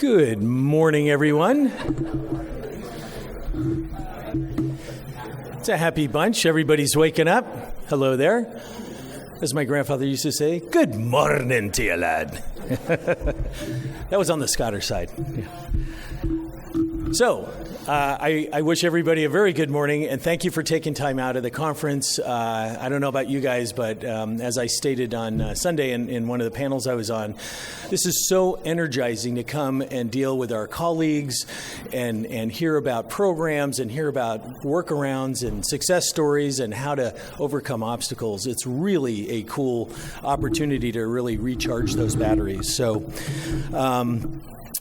Good morning, everyone. It's a happy bunch. Everybody's waking up. Hello there. As my grandfather used to say, good morning to you, lad. That was on the Scottish side. Yeah. So, I wish everybody a very good morning, and thank you for taking time out of the conference. I don't know about you guys, but as I stated on Sunday in one of the panels I was on, this is so energizing to come and deal with our colleagues and hear about programs and hear about workarounds and success stories and how to overcome obstacles. It's really a cool opportunity to really recharge those batteries. So,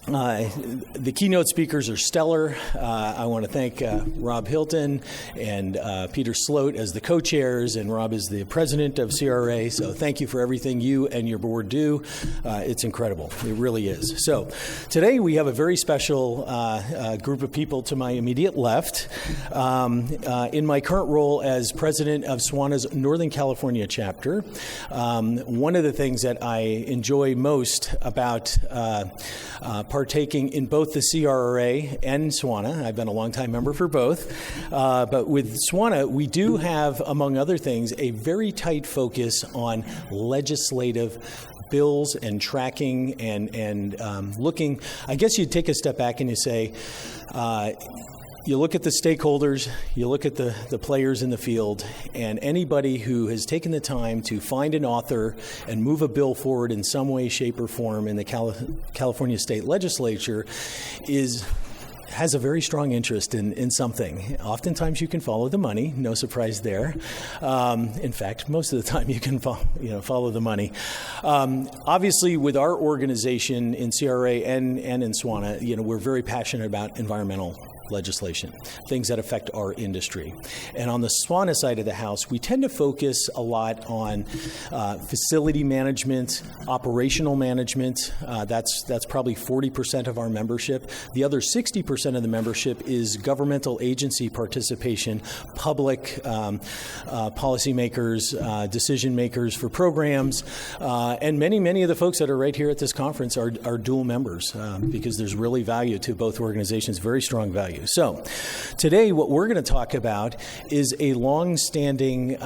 the keynote speakers are stellar. I want to thank Rob Hilton and Peter Sloat as the co-chairs, and Rob is the president of CRA. So thank you for everything you and your board do. It's incredible. It really is. So today we have a very special group of people to my immediate left. In my current role as president of SWANA's Northern California chapter, one of the things that I enjoy most about partaking in both the CRA and SWANA. I've been a longtime member for both. But with SWANA, we do have, among other things, a very tight focus on legislative bills and tracking and looking. I guess you'd take a step back and you say, you look at the stakeholders, you look at the players in the field, and anybody who has taken the time to find an author and move a bill forward in some way, shape, or form in the California State Legislature has a very strong interest in something. Oftentimes you can follow the money, no surprise there. In fact, most of the time you can follow the money. Obviously, with our organization in CRA and in SWANA, we're very passionate about environmental legislation, things that affect our industry. And on the SWANA side of the house, we tend to focus a lot on facility management, operational management. That's probably 40% of our membership. The other 60% of the membership is governmental agency participation, public policymakers, decision makers for programs, and many of the folks that are right here at this conference are dual members because there's really value to both organizations, very strong value. So today what we're going to talk about is a long-standing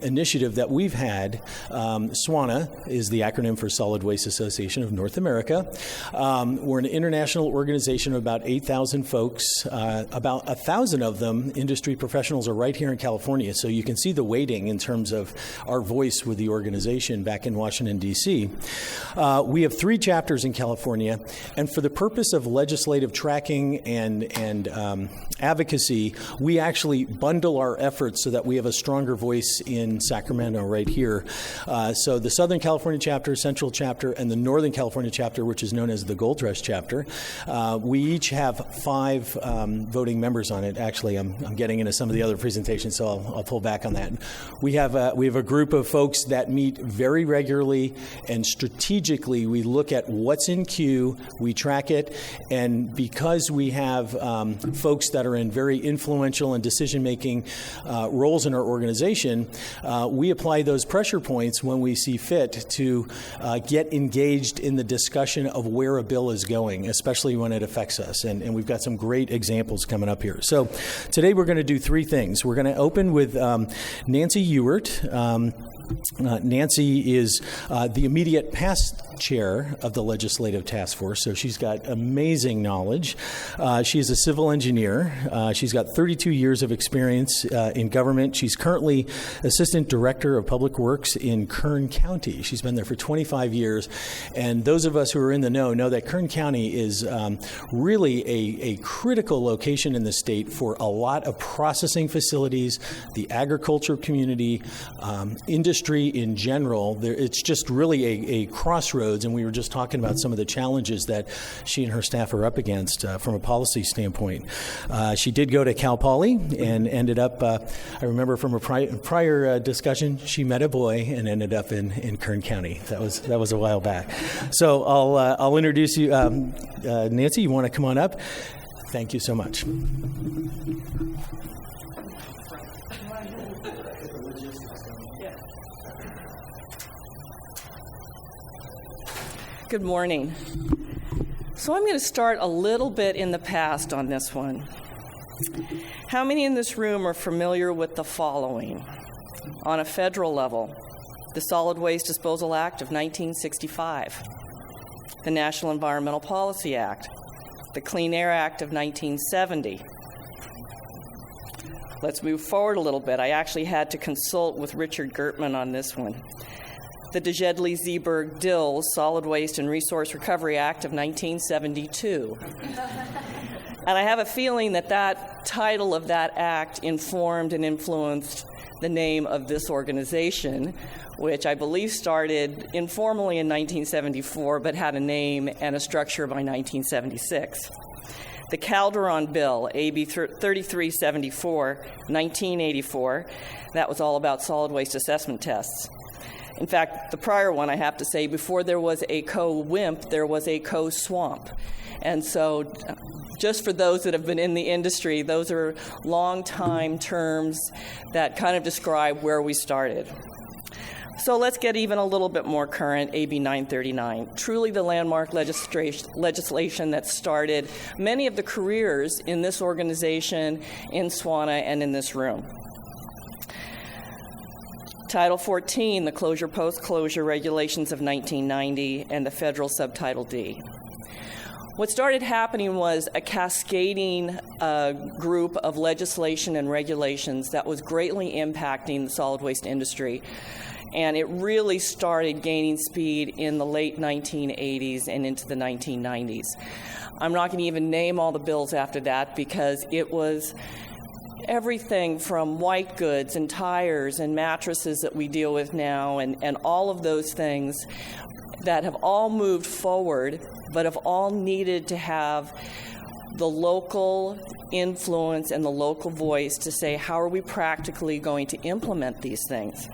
initiative that we've had. SWANA is the acronym for Solid Waste Association of North America. We're an international organization of about 8,000 folks. About 1,000 of them, industry professionals, are right here in California. So you can see the weighting in terms of our voice with the organization back in Washington, D.C. We have 3 chapters in California, and for the purpose of legislative tracking and advocacy, we actually bundle our efforts so that we have a stronger voice in Sacramento right here. So the Southern California chapter, Central chapter, and the Northern California chapter, which is known as the Gold Rush chapter, we each have 5 voting members on it. Actually, I'm getting into some of the other presentations, so I'll pull back on that. We have a group of folks that meet very regularly, and strategically we look at what's in queue, we track it, and because we have folks that are in very influential and decision-making roles in our organization, we apply those pressure points when we see fit to get engaged in the discussion of where a bill is going, especially when it affects us. And we've got some great examples coming up here. So today we're going to do 3 things. We're going to open with Nancy Ewert. Nancy is the immediate past chair of the Legislative Task Force, so she's got amazing knowledge. She is a civil engineer. She's got 32 years of experience in government. She's currently Assistant Director of Public Works in Kern County. She's been there for 25 years, and those of us who are in the know that Kern County is really a critical location in the state for a lot of processing facilities, the agriculture community, industry in general. It's just really a crossroads, and we were just talking about some of the challenges that she and her staff are up against from a policy standpoint. She did go to Cal Poly and ended up, I remember from a prior discussion, she met a boy and ended up in Kern County. That was a while back. So I'll introduce you. Nancy, you want to come on up? Thank you so much. Good morning. So I'm going to start a little bit in the past on this one. How many in this room are familiar with the following? On a federal level, the Solid Waste Disposal Act of 1965, the National Environmental Policy Act, the Clean Air Act of 1970. Let's move forward a little bit. I actually had to consult with Richard Gertman on this one. The DeJedley-Zeeberg-Dills Solid Waste and Resource Recovery Act of 1972. And I have a feeling that that title of that act informed and influenced the name of this organization, which I believe started informally in 1974, but had a name and a structure by 1976. The Calderon Bill, AB 3374, 1984, that was all about solid waste assessment tests. In fact, the prior one, I have to say, before there was a co-WIMP, there was a co-SWAMP. And so just for those that have been in the industry, those are long-time terms that kind of describe where we started. So let's get even a little bit more current, AB 939, truly the landmark legislation that started many of the careers in this organization, in SWANA, and in this room. Title 14, the Closure Post-Closure Regulations of 1990, and the Federal Subtitle D. What started happening was a cascading group of legislation and regulations that was greatly impacting the solid waste industry. And it really started gaining speed in the late 1980s and into the 1990s. I'm not going to even name all the bills after that because it was everything from white goods and tires and mattresses that we deal with now and all of those things that have all moved forward but have all needed to have the local influence and the local voice to say, how are we practically going to implement these things?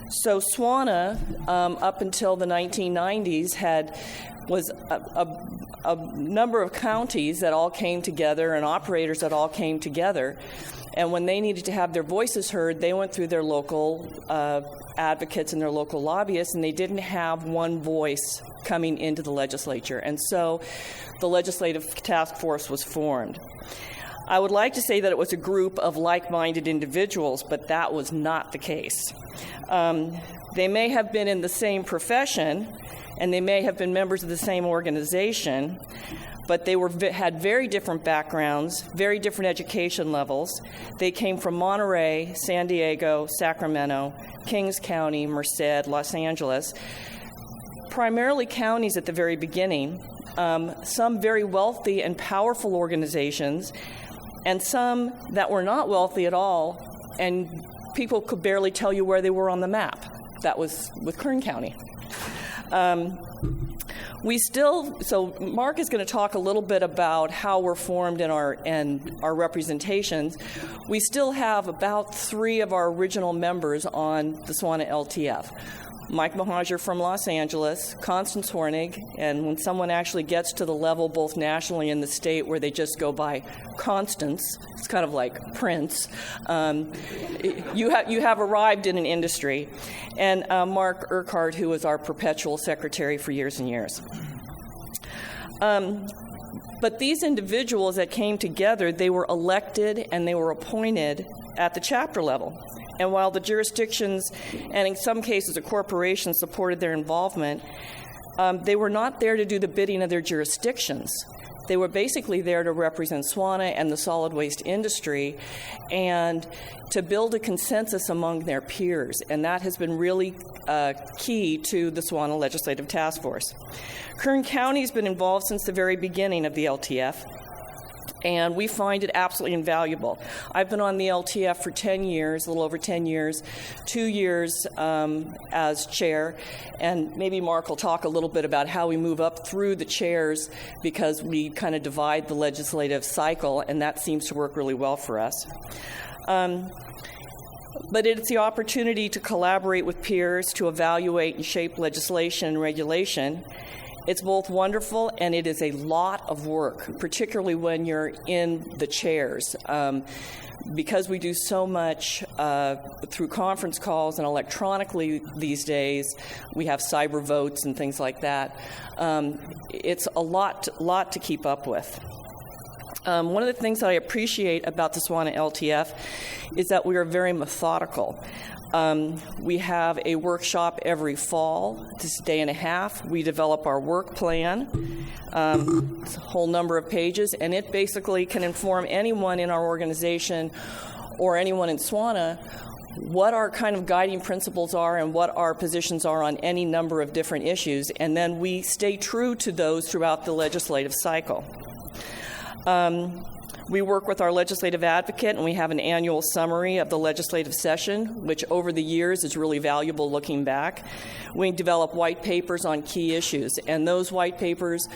So SWANA, up until the 1990s, was a number of counties that all came together and operators that all came together. And when they needed to have their voices heard, they went through their local advocates and their local lobbyists, and they didn't have one voice coming into the legislature. And so the legislative task force was formed. I would like to say that it was a group of like-minded individuals, but that was not the case. They may have been in the same profession, and they may have been members of the same organization, but they had very different backgrounds, very different education levels. They came from Monterey, San Diego, Sacramento, Kings County, Merced, Los Angeles, primarily counties at the very beginning, some very wealthy and powerful organizations, and some that were not wealthy at all, and people could barely tell you where they were on the map. That was with Kern County. So Mark is going to talk a little bit about how we're formed and our representations. We still have about 3 of our original members on the SWANA LTF. Mike Mohajer from Los Angeles, Constance Hornig, and when someone actually gets to the level both nationally and the state where they just go by Constance, it's kind of like Prince, you have arrived in an industry, and Mark Urquhart, who was our perpetual secretary for years and years. But these individuals that came together, they were elected and they were appointed at the chapter level. And while the jurisdictions, and in some cases the corporations, supported their involvement, they were not there to do the bidding of their jurisdictions. They were basically there to represent SWANA and the solid waste industry and to build a consensus among their peers. And that has been really key to the SWANA Legislative Task Force. Kern County has been involved since the very beginning of the LTF. And we find it absolutely invaluable. I've been on the LTF for 10 years, a little over 10 years, 2 years as chair, and maybe Mark will talk a little bit about how we move up through the chairs because we kind of divide the legislative cycle, and that seems to work really well for us. But it's the opportunity to collaborate with peers, to evaluate and shape legislation and regulation. It's both wonderful and it is a lot of work, particularly when you're in the chairs. Because we do so much through conference calls and electronically these days, we have cyber votes and things like that. It's a lot to keep up with. One of the things that I appreciate about the SWANA LTF is that we are very methodical. We have a workshop every fall. It's a day and a half. We develop our work plan. It's a whole number of pages, and it basically can inform anyone in our organization or anyone in SWANA what our kind of guiding principles are and what our positions are on any number of different issues, and then we stay true to those throughout the legislative cycle. We work with our legislative advocate, and we have an annual summary of the legislative session, which over the years is really valuable looking back. We develop white papers on key issues, and those white papers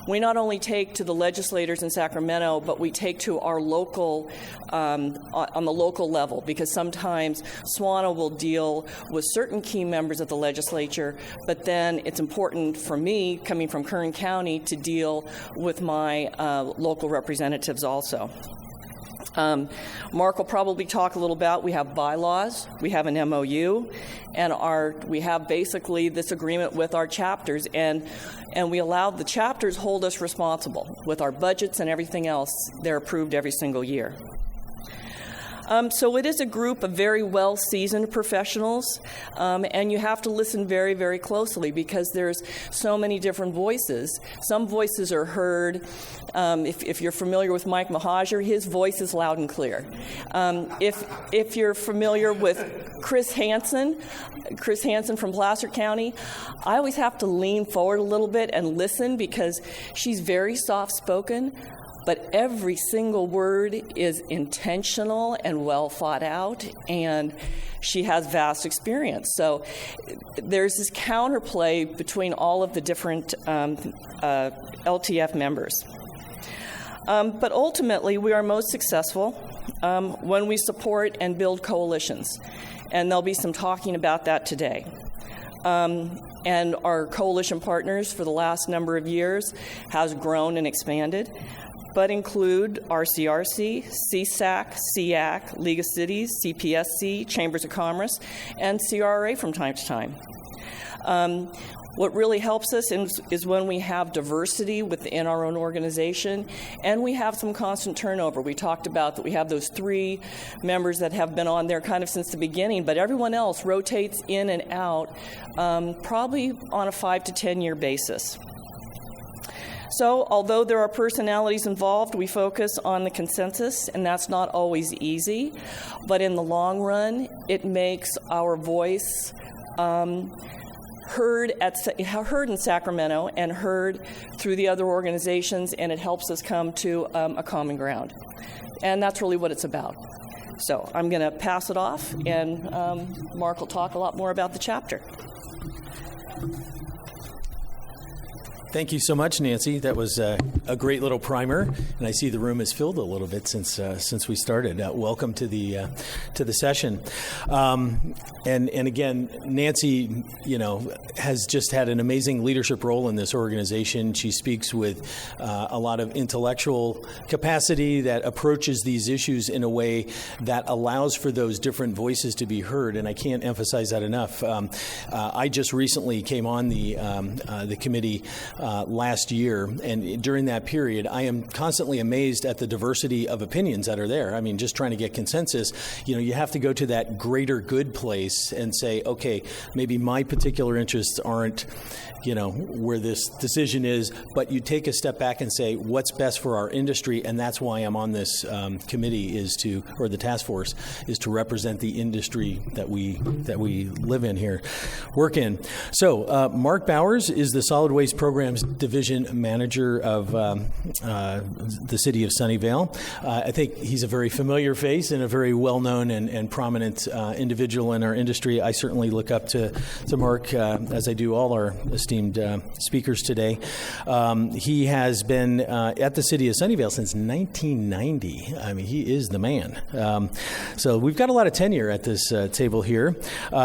we not only take to the legislators in Sacramento, but we take to our local, on the local level, because sometimes SWANA will deal with certain key members of the legislature, but then it's important for me, coming from Kern County, to deal with my local representatives also. Mark will probably talk a little about, we have bylaws, we have an MOU, and we have basically this agreement with our chapters, and we allow the chapters hold us responsible with our budgets and everything else. They're approved every single year. So it is a group of very well-seasoned professionals, and you have to listen very, very closely because there's so many different voices. Some voices are heard. If you're familiar with Mike Mahajer, his voice is loud and clear. If you're familiar with Chris Hansen from Placer County, I always have to lean forward a little bit and listen because she's very soft-spoken, but every single word is intentional and well thought out, and she has vast experience. So there's this counterplay between all of the different LTF members. But ultimately, we are most successful when we support and build coalitions, and there'll be some talking about that today. And our coalition partners for the last number of years has grown and expanded, but include RCRC, CSAC, SEAC, League of Cities, CPSC, Chambers of Commerce, and CRA from time to time. What really helps us is when we have diversity within our own organization, and we have some constant turnover. We talked about that we have those 3 members that have been on there kind of since the beginning, but everyone else rotates in and out probably on a 5 to 10 year basis. So, although there are personalities involved, we focus on the consensus, and that's not always easy. But in the long run, it makes our voice heard in Sacramento and heard through the other organizations, and it helps us come to a common ground. And that's really what it's about. So, I'm going to pass it off, and Mark will talk a lot more about the chapter. Thank you so much, Nancy. That was a great little primer, and I see the room has filled a little bit since we started. Welcome to the session. And again, Nancy, has just had an amazing leadership role in this organization. She speaks with a lot of intellectual capacity that approaches these issues in a way that allows for those different voices to be heard, and I can't emphasize that enough. I just recently came on the committee last year, and during that period, I am constantly amazed at the diversity of opinions that are there. I mean, just trying to get consensus, you have to go to that greater good place and say, okay, maybe my particular interests aren't, where this decision is, but you take a step back and say, what's best for our industry, and that's why I'm on this committee or the task force, is to represent the industry that we live in here, work in. So, Mark Bowers is the Solid Waste Programs Division Manager of the city of Sunnyvale. I think he's a very familiar face and a very well-known and prominent individual in our industry. I certainly look up to Mark, as I do all our esteemed speakers today. He has been at the city of Sunnyvale since 1990. I mean, he is the man. So we've got a lot of tenure at this table here.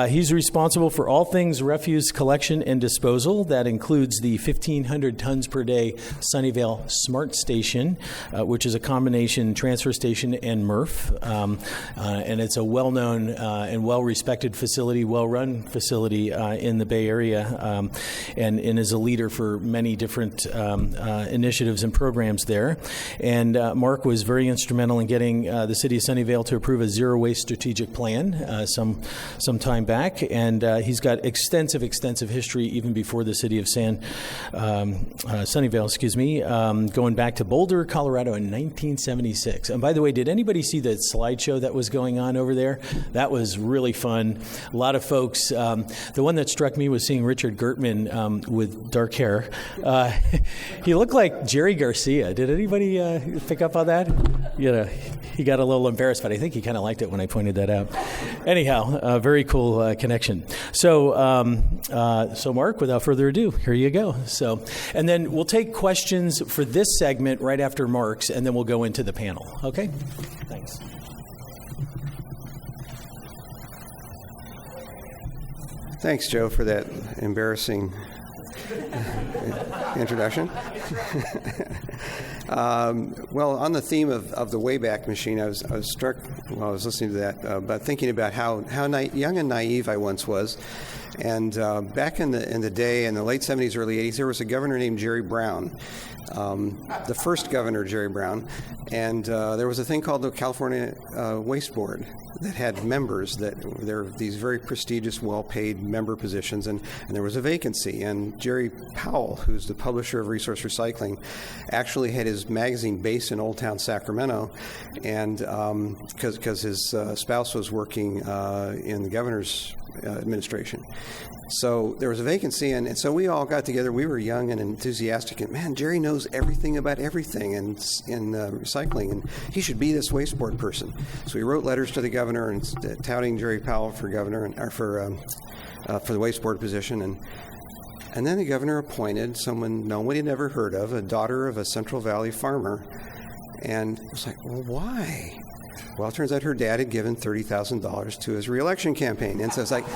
He's responsible for all things refuse collection and disposal. That includes the 15 1,500 tons per day Sunnyvale Smart Station, which is a combination transfer station and MRF. And it's a well-known and well-respected facility, well-run facility in the Bay Area, and is a leader for many different initiatives and programs there. And Mark was very instrumental in getting the city of Sunnyvale to approve a zero-waste strategic plan some time back, and he's got extensive history even before the city of Sunnyvale, going back to Boulder, Colorado in 1976. And by the way, did anybody see the slideshow that was going on over there? That was really fun. A lot of folks. The one that struck me was seeing Richard Gertman with dark hair. He looked like Jerry Garcia. Did anybody pick up on that? He got a little embarrassed, but I think he kind of liked it when I pointed that out. Anyhow, very cool connection. So Mark, without further ado, here you go. So, and then we'll take questions for this segment right after Mark's, and then we'll go into the panel. Okay? Thanks. Thanks, Joe, for that embarrassing introduction. Well, on the theme of the Wayback Machine, I was struck while I was listening to that about thinking about how young and naive I once was. And back in the day, in the late 70s, early 80s, there was a governor named Jerry Brown, the first governor, Jerry Brown. And there was a thing called the California Waste Board that had members that they're these very prestigious, well-paid member positions, and there was a vacancy. And Jerry Powell, who's the publisher of Resource Recycling, actually had his magazine based in Old Town Sacramento, and because his spouse was working in the governor's administration. So there was a vacancy, and so we all got together. We were young and enthusiastic, and man, Jerry knows everything about everything in recycling, and he should be this waste board person. So we wrote letters to the governor and touting Jerry Powell for governor, or for the waste board position, and then the governor appointed someone nobody had ever heard of, a daughter of a Central Valley farmer, and it was like, well, why? Well, it turns out her dad had given $30,000 to his reelection campaign. And so it's like,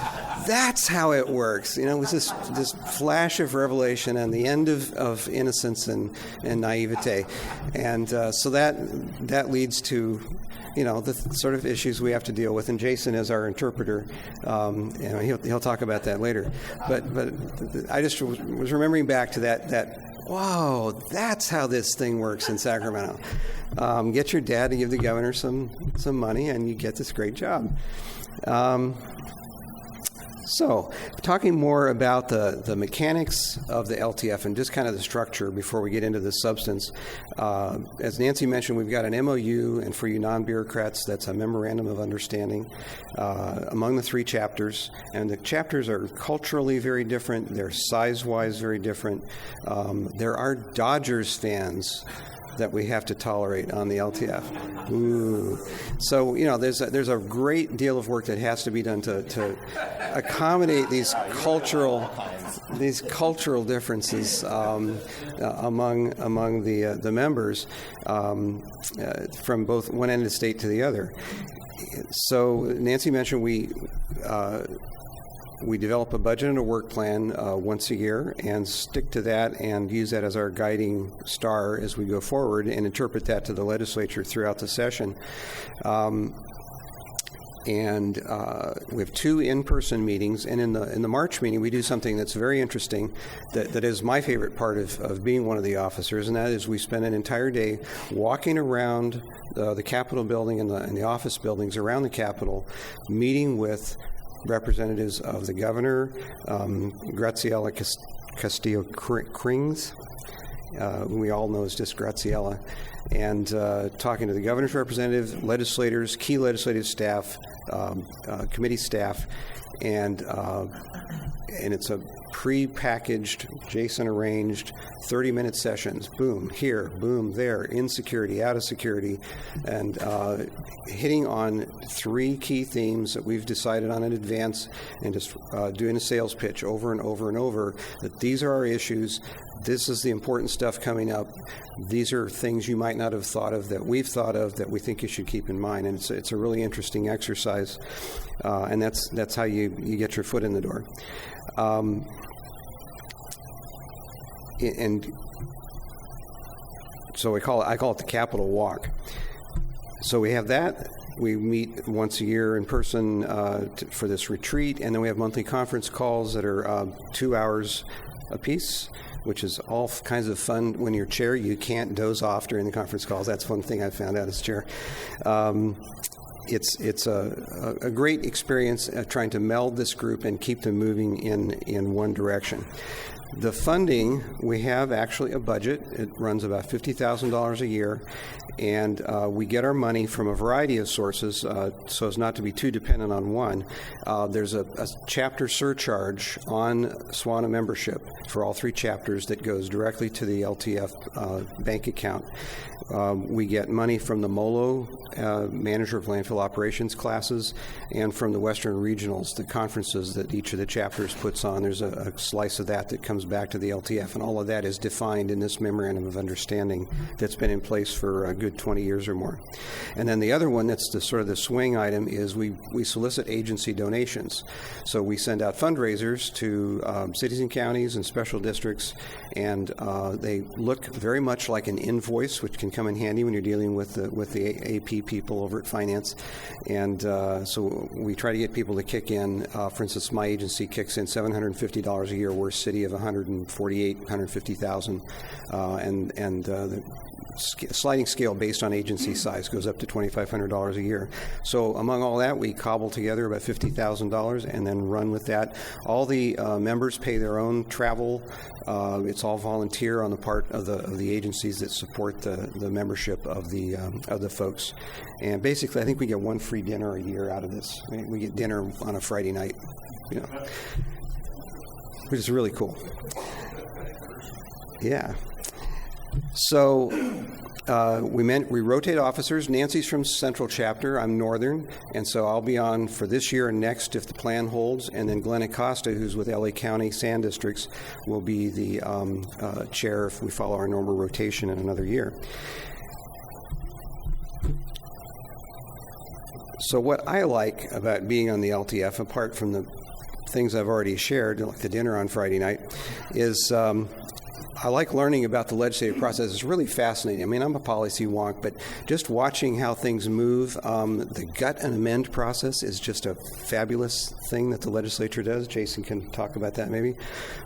that's how it works. It was this flash of revelation and the end of innocence and naivete. And so that leads to, the sort of issues we have to deal with. And Jason is our interpreter. He'll talk about that later. But I just was remembering back to that wow, that's how this thing works in Sacramento. Get your dad to give the governor some money, and you get this great job. So, talking more about the mechanics of the LTF and just kind of the structure before we get into the substance. As Nancy mentioned, we've got an MOU, and for you non-bureaucrats, that's a memorandum of understanding among the three chapters. And the chapters are culturally very different. They're size-wise very different. There are Dodgers fans that we have to tolerate on the LTF. Ooh. So, there's a great deal of work that has to be done to accommodate these cultural differences among the members from both one end of the state to the other. So Nancy mentioned we develop a budget and a work plan once a year and stick to that and use that as our guiding star as we go forward and interpret that to the legislature throughout the session. And we have 2 in-person meetings, and in the March meeting we do something that's very interesting that is my favorite part of being one of the officers, and that is we spend an entire day walking around the Capitol building and the office buildings around the Capitol, meeting with representatives of the governor, Graciela Castillo-Krings, who we all know as just Graciela, and talking to the governor's representative, legislators, key legislative staff, committee staff, and it's a pre-packaged, Jason-arranged 30-minute sessions. Boom, here, boom, there, in security, out of security, and hitting on 3 key themes that we've decided on in advance, and just doing a sales pitch over and over and over, that these are our issues, this is the important stuff coming up, these are things you might not have thought of that we've thought of that we think you should keep in mind. And it's a really interesting exercise, and that's how you get your foot in the door. and so I call it the Capitol Walk. So we have that. We meet once a year in person for this retreat, and then we have monthly conference calls that are 2 hours apiece, which is all kinds of fun. When you're chair, you can't doze off during the conference calls. That's one thing I found out as chair. It's a great experience trying to meld this group and keep them moving in one direction. The funding, we have actually a budget. It runs about $50,000 a year, and we get our money from a variety of sources so as not to be too dependent on one. There's a chapter surcharge on SWANA membership for all 3 chapters that goes directly to the LTF bank account. We get money from the MOLO, Manager of Landfill Operations classes, and from the Western Regionals, the conferences that each of the chapters puts on. There's a slice of that comes back to the LTF, and all of that is defined in this Memorandum of Understanding that's been in place for a good 20 years or more. And then the other one that's the sort of the swing item is we solicit agency donations. So we send out fundraisers to cities and counties and special districts, and they look very much like an invoice, which can come in handy when you're dealing with the AP people over at Finance. And so we try to get people to kick in. For instance, my agency kicks in $750 a year. We're a city of 150,000, and the sliding scale based on agency size goes up to $2,500 a year. So among all that, we cobble together about $50,000 and then run with that. All the members pay their own travel. It's all volunteer on the part of the agencies that support the membership of the folks. And basically, I think we get one free dinner a year out of this. We get dinner on a Friday night, which is really cool. Yeah. So we rotate officers. Nancy's from Central Chapter. I'm Northern, and so I'll be on for this year and next if the plan holds. And then Glenn Acosta, who's with LA County Sand Districts, will be the chair if we follow our normal rotation in another year. So what I like about being on the LTF, apart from the things I've already shared, like the dinner on Friday night, is I like learning about the legislative process. It's really fascinating. I mean, I'm a policy wonk, but just watching how things move, the gut and amend process is just a fabulous thing that the legislature does. Jason can talk about that maybe.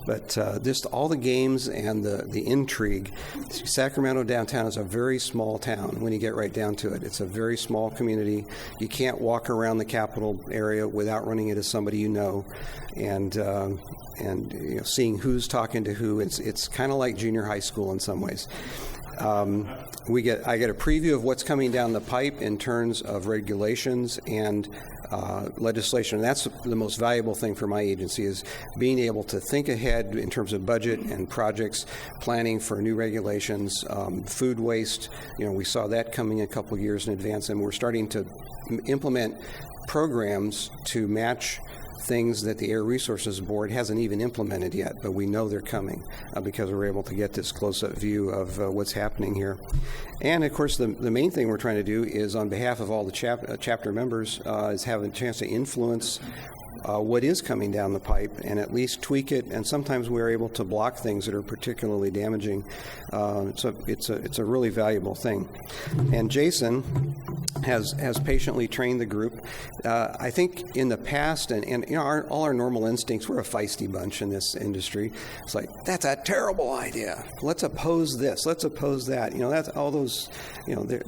But just all the games and the intrigue. Sacramento downtown is a very small town when you get right down to it. It's a very small community. You can't walk around the Capitol area without running into somebody you know. And seeing who's talking to who, it's kind of like junior high school in some ways. I get a preview of what's coming down the pipe in terms of regulations and legislation. And that's the most valuable thing for my agency, is being able to think ahead in terms of budget and projects, planning for new regulations, food waste. We saw that coming a couple years in advance, and we're starting to implement programs to match things that the Air Resources Board hasn't even implemented yet, but we know they're coming because we're able to get this close-up view of what's happening here. And, of course, the main thing we're trying to do is, on behalf of all the chapter members, is have a chance to influence what is coming down the pipe and at least tweak it, and sometimes we're able to block things that are particularly damaging. It's a really valuable thing. And Jason has patiently trained the group. I think in the past, and all our normal instincts, we're a feisty bunch in this industry. It's like, that's a terrible idea. Let's oppose this. Let's oppose that. That's all those,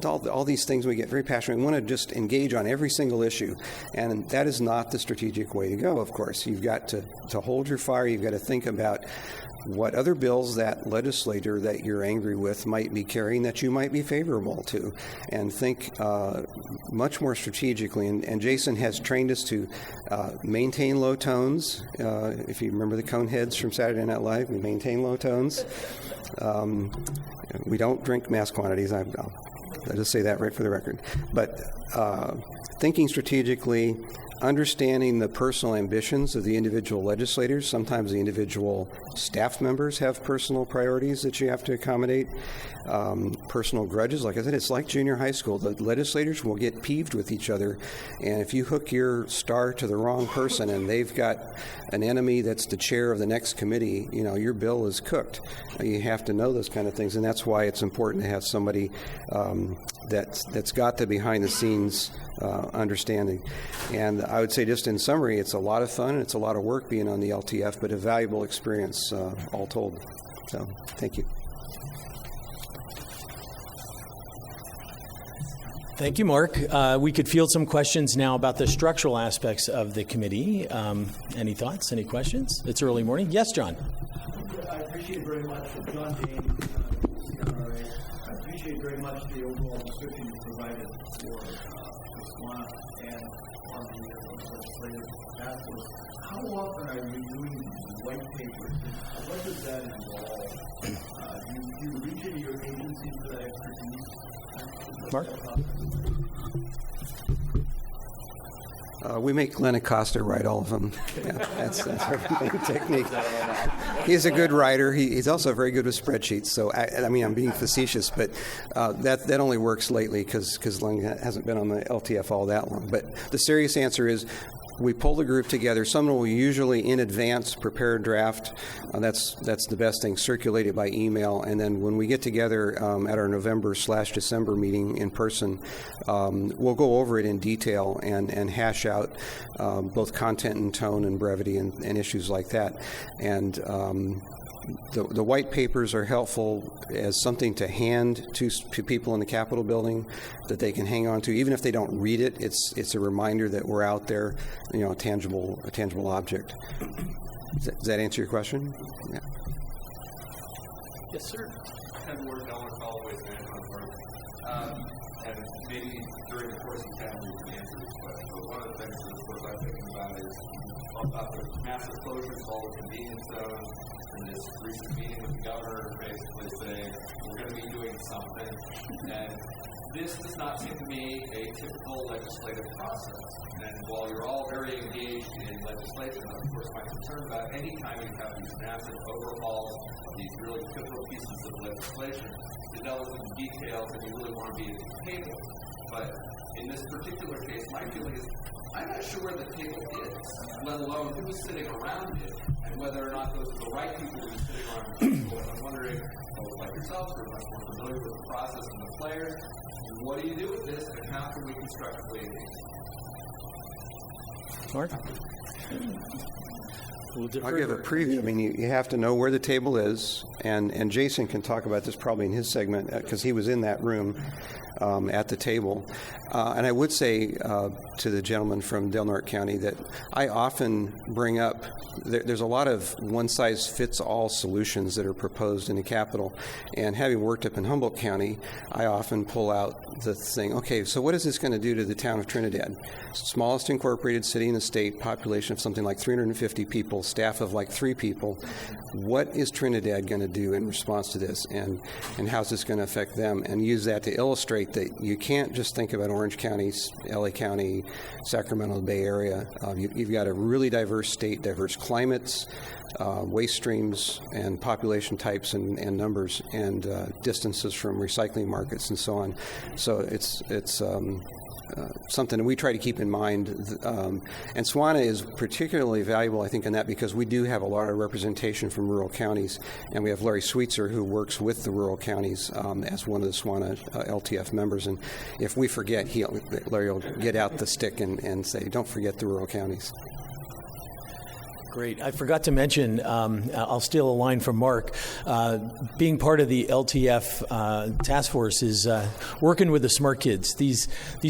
all these things we get very passionate. We want to just engage on every single issue, and that is not the strategic way to go, of course. You've got to hold your fire. You've got to think about what other bills that legislator that you're angry with might be carrying that you might be favorable to, and think much more strategically. And Jason has trained us to maintain low tones. If you remember the Coneheads from Saturday Night Live, we maintain low tones. We don't drink mass quantities. I'll just say that right for the record. But thinking strategically, understanding the personal ambitions of the individual legislators. Sometimes the individual staff members have personal priorities that you have to accommodate. Personal grudges, like I said, it's like junior high school. The legislators will get peeved with each other, and if you hook your star to the wrong person and they've got an enemy that's the chair of the next committee, your bill is cooked. You have to know those kind of things, and that's why it's important to have somebody that's got the behind-the-scenes understanding. And I would say, just in summary, it's a lot of fun and it's a lot of work being on the LTF, but a valuable experience all told. So, thank you. Thank you, Mark. We could field some questions now about the structural aspects of the committee. Any thoughts? Any questions? It's early morning. Yes, John. I appreciate very much, John Dane, CRA. I appreciate very much the overall description you provided for SWANA and on the legislative task force. How often are you doing white papers? What does that involve? Do you reach into your agency for that expertise? Mark? We make Glenn Acosta write all of them. Yeah, that's our main technique. He's a good writer. He's also very good with spreadsheets. So, I mean, I'm being facetious, but that only works lately because Glenn hasn't been on the LTF all that long. But the serious answer is, we pull the group together. Someone will usually, in advance, prepare a draft. That's the best thing, circulate it by email. And then when we get together at our November/December meeting in person, we'll go over it in detail and hash out both content and tone and brevity and issues like that. And the white papers are helpful as something to hand to people in the Capitol building that they can hang on to. Even if they don't read it, it's a reminder that we're out there, a tangible object. Does that answer your question? Yeah. Yes, sir. Ken Ward, Delaware Always Management Work. And maybe during the course of 10 years we can answer this question. But one of the things that I'm thinking about the massive closures of all the convenience zones, and this recent meeting with the governor basically saying we're going to be doing something. And this does not seem to me a typical legislative process. And while you're all very engaged in legislation, of course my concern about any time you have these massive overhauls of these really pivotal pieces of legislation, you delve into details and you really want to be at the table. But in this particular case, my feeling is I'm not sure where the table is, let alone who's sitting around it, and whether or not those are the right people who are sitting around the table. And I'm wondering, like yourselves, who are much more familiar with the process and the players, what do you do with this, and how can we constructively engage? Mark? I'll give a preview. I mean, you have to know where the table is, and Jason can talk about this probably in his segment because he was in that room at the table. And I would say to the gentleman from Del Norte County that I often bring up, there's a lot of one-size-fits-all solutions that are proposed in the Capitol. And having worked up in Humboldt County, I often pull out the thing, okay, so what is this going to do to the town of Trinidad? Smallest incorporated city in the state, population of something like 350 people, staff of like 3 people. What is Trinidad going to do in response to this, and how's this going to affect them? And use that to illustrate that you can't just think about Orange County, LA County, Sacramento, Bay Area. You've got a really diverse state, diverse climates, waste streams, and population types and numbers, and distances from recycling markets and so on. So it's something we try to keep in mind. And SWANA is particularly valuable, I think, in that because we do have a lot of representation from rural counties, and we have Larry Sweetser, who works with the rural counties as one of the SWANA LTF members. And if we forget, Larry will get out the stick and say, don't forget the rural counties. Great. I forgot to mention, I'll steal a line from Mark, being part of the LTF task force is working with the smart kids. These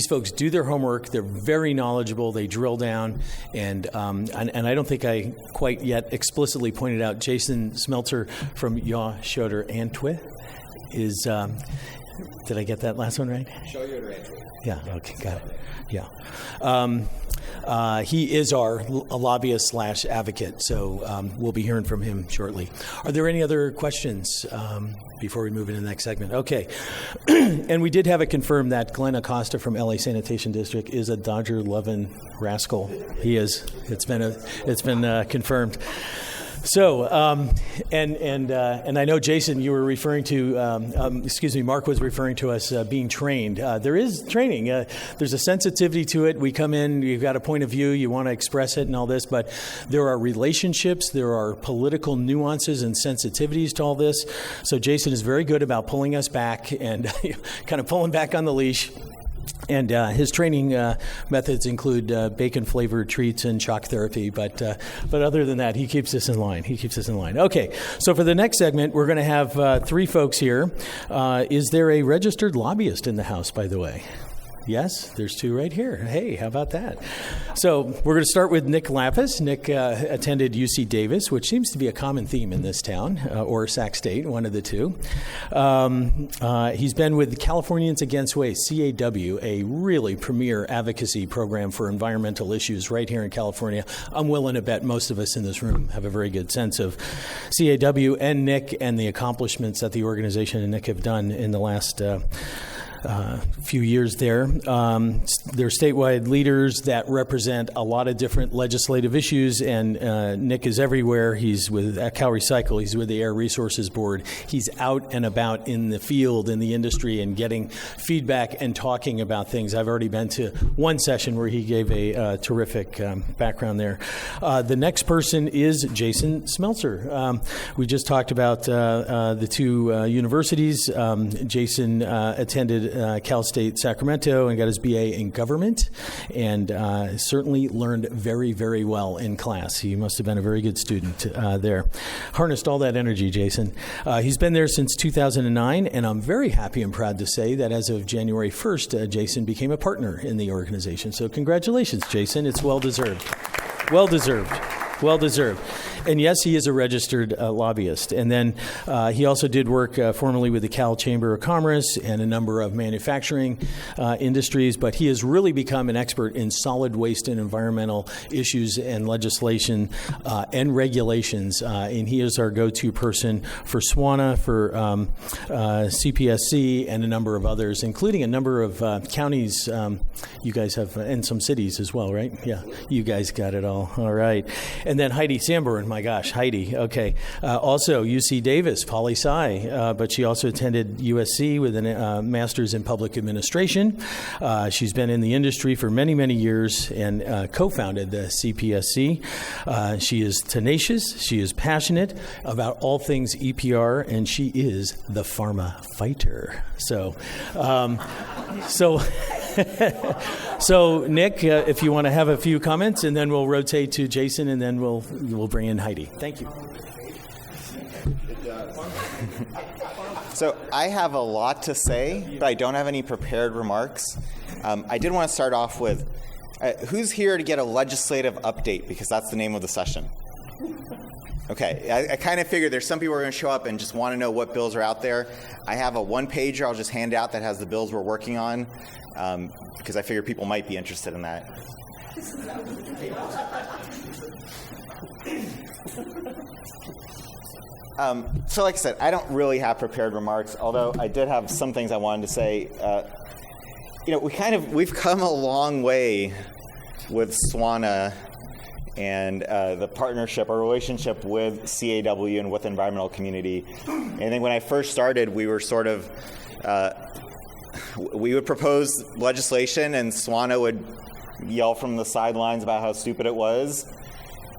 folks do their homework. They're very knowledgeable. They drill down. And I don't think I quite yet explicitly pointed out Jason Smeltzer from Ja Schoder Antwi is, did I get that last one right? Schoder Antwi. Yeah, okay, got it. Yeah. He is our lobbyist / advocate, so we'll be hearing from him shortly. Are there any other questions before we move into the next segment? Okay. And we did have it confirmed that Glenn Acosta from LA Sanitation District is a Dodger-loving rascal. He is. It's been confirmed. So, and I know, Jason, you were referring to, Mark was referring to us being trained. There is training. There's a sensitivity to it. We come in, you've got a point of view, you want to express it and all this, but there are relationships, there are political nuances and sensitivities to all this. So Jason is very good about pulling us back and kind of pulling back on the leash. And his training methods include bacon-flavored treats and shock therapy. But other than that, he keeps us in line. Okay, so for the next segment, we're going to have three folks here. Is there a registered lobbyist in the house, by the way? Yes, there's two right here. Hey, how about that? So we're going to start with Nick Lapis. Nick attended UC Davis, which seems to be a common theme in this town, or Sac State, one of the two. He's been with Californians Against Waste, CAW, a really premier advocacy program for environmental issues right here in California. I'm willing to bet most of us in this room have a very good sense of CAW and Nick and the accomplishments that the organization and Nick have done in the last few years there. They're statewide leaders that represent a lot of different legislative issues, and Nick is everywhere. He's with Cal Recycle. He's with the Air Resources Board. He's out and about in the field, in the industry, and getting feedback and talking about things. I've already been to one session where he gave a terrific background there. The next person is Jason Smeltzer. We just talked about the two universities. Jason attended Cal State Sacramento and got his BA in government, and certainly learned very, very well in class. He must have been a very good student there. Harnessed all that energy, Jason. He's been there since 2009, and I'm very happy and proud to say that as of January 1st, Jason became a partner in the organization. So congratulations, Jason. It's well-deserved. Well-deserved. Well-deserved. And yes, he is a registered lobbyist. And then he also did work formerly with the Cal Chamber of Commerce and a number of manufacturing industries, but he has really become an expert in solid waste and environmental issues and legislation and regulations. And he is our go-to person for SWANA, for CPSC, and a number of others, including a number of counties you guys have, and some cities as well, right? Yeah, you guys got it all. All right. And then Heidi Sanborn, my gosh, Heidi. Okay. Also, UC Davis, poli-sci, but she also attended USC with a master's in public administration. She's been in the industry for many, many years and co-founded the CPSC. She is tenacious. She is passionate about all things EPR, and she is the pharma fighter. So Nick, if you want to have a few comments, and then we'll rotate to Jason, and then we'll bring in Heidi. Thank you. So I have a lot to say, but I don't have any prepared remarks. I did want to start off with, who's here to get a legislative update, because that's the name of the session? Okay, I kind of figured there's some people who are going to show up and just want to know what bills are out there. I have a one-pager I'll just hand out that has the bills we're working on, because I figure people might be interested in that. So like I said, I don't really have prepared remarks, although I did have some things I wanted to say. We've come a long way with SWANA and the partnership, our relationship with CAW and with the environmental community. And I think when I first started, we were sort of, we would propose legislation and SWANA would yell from the sidelines about how stupid it was,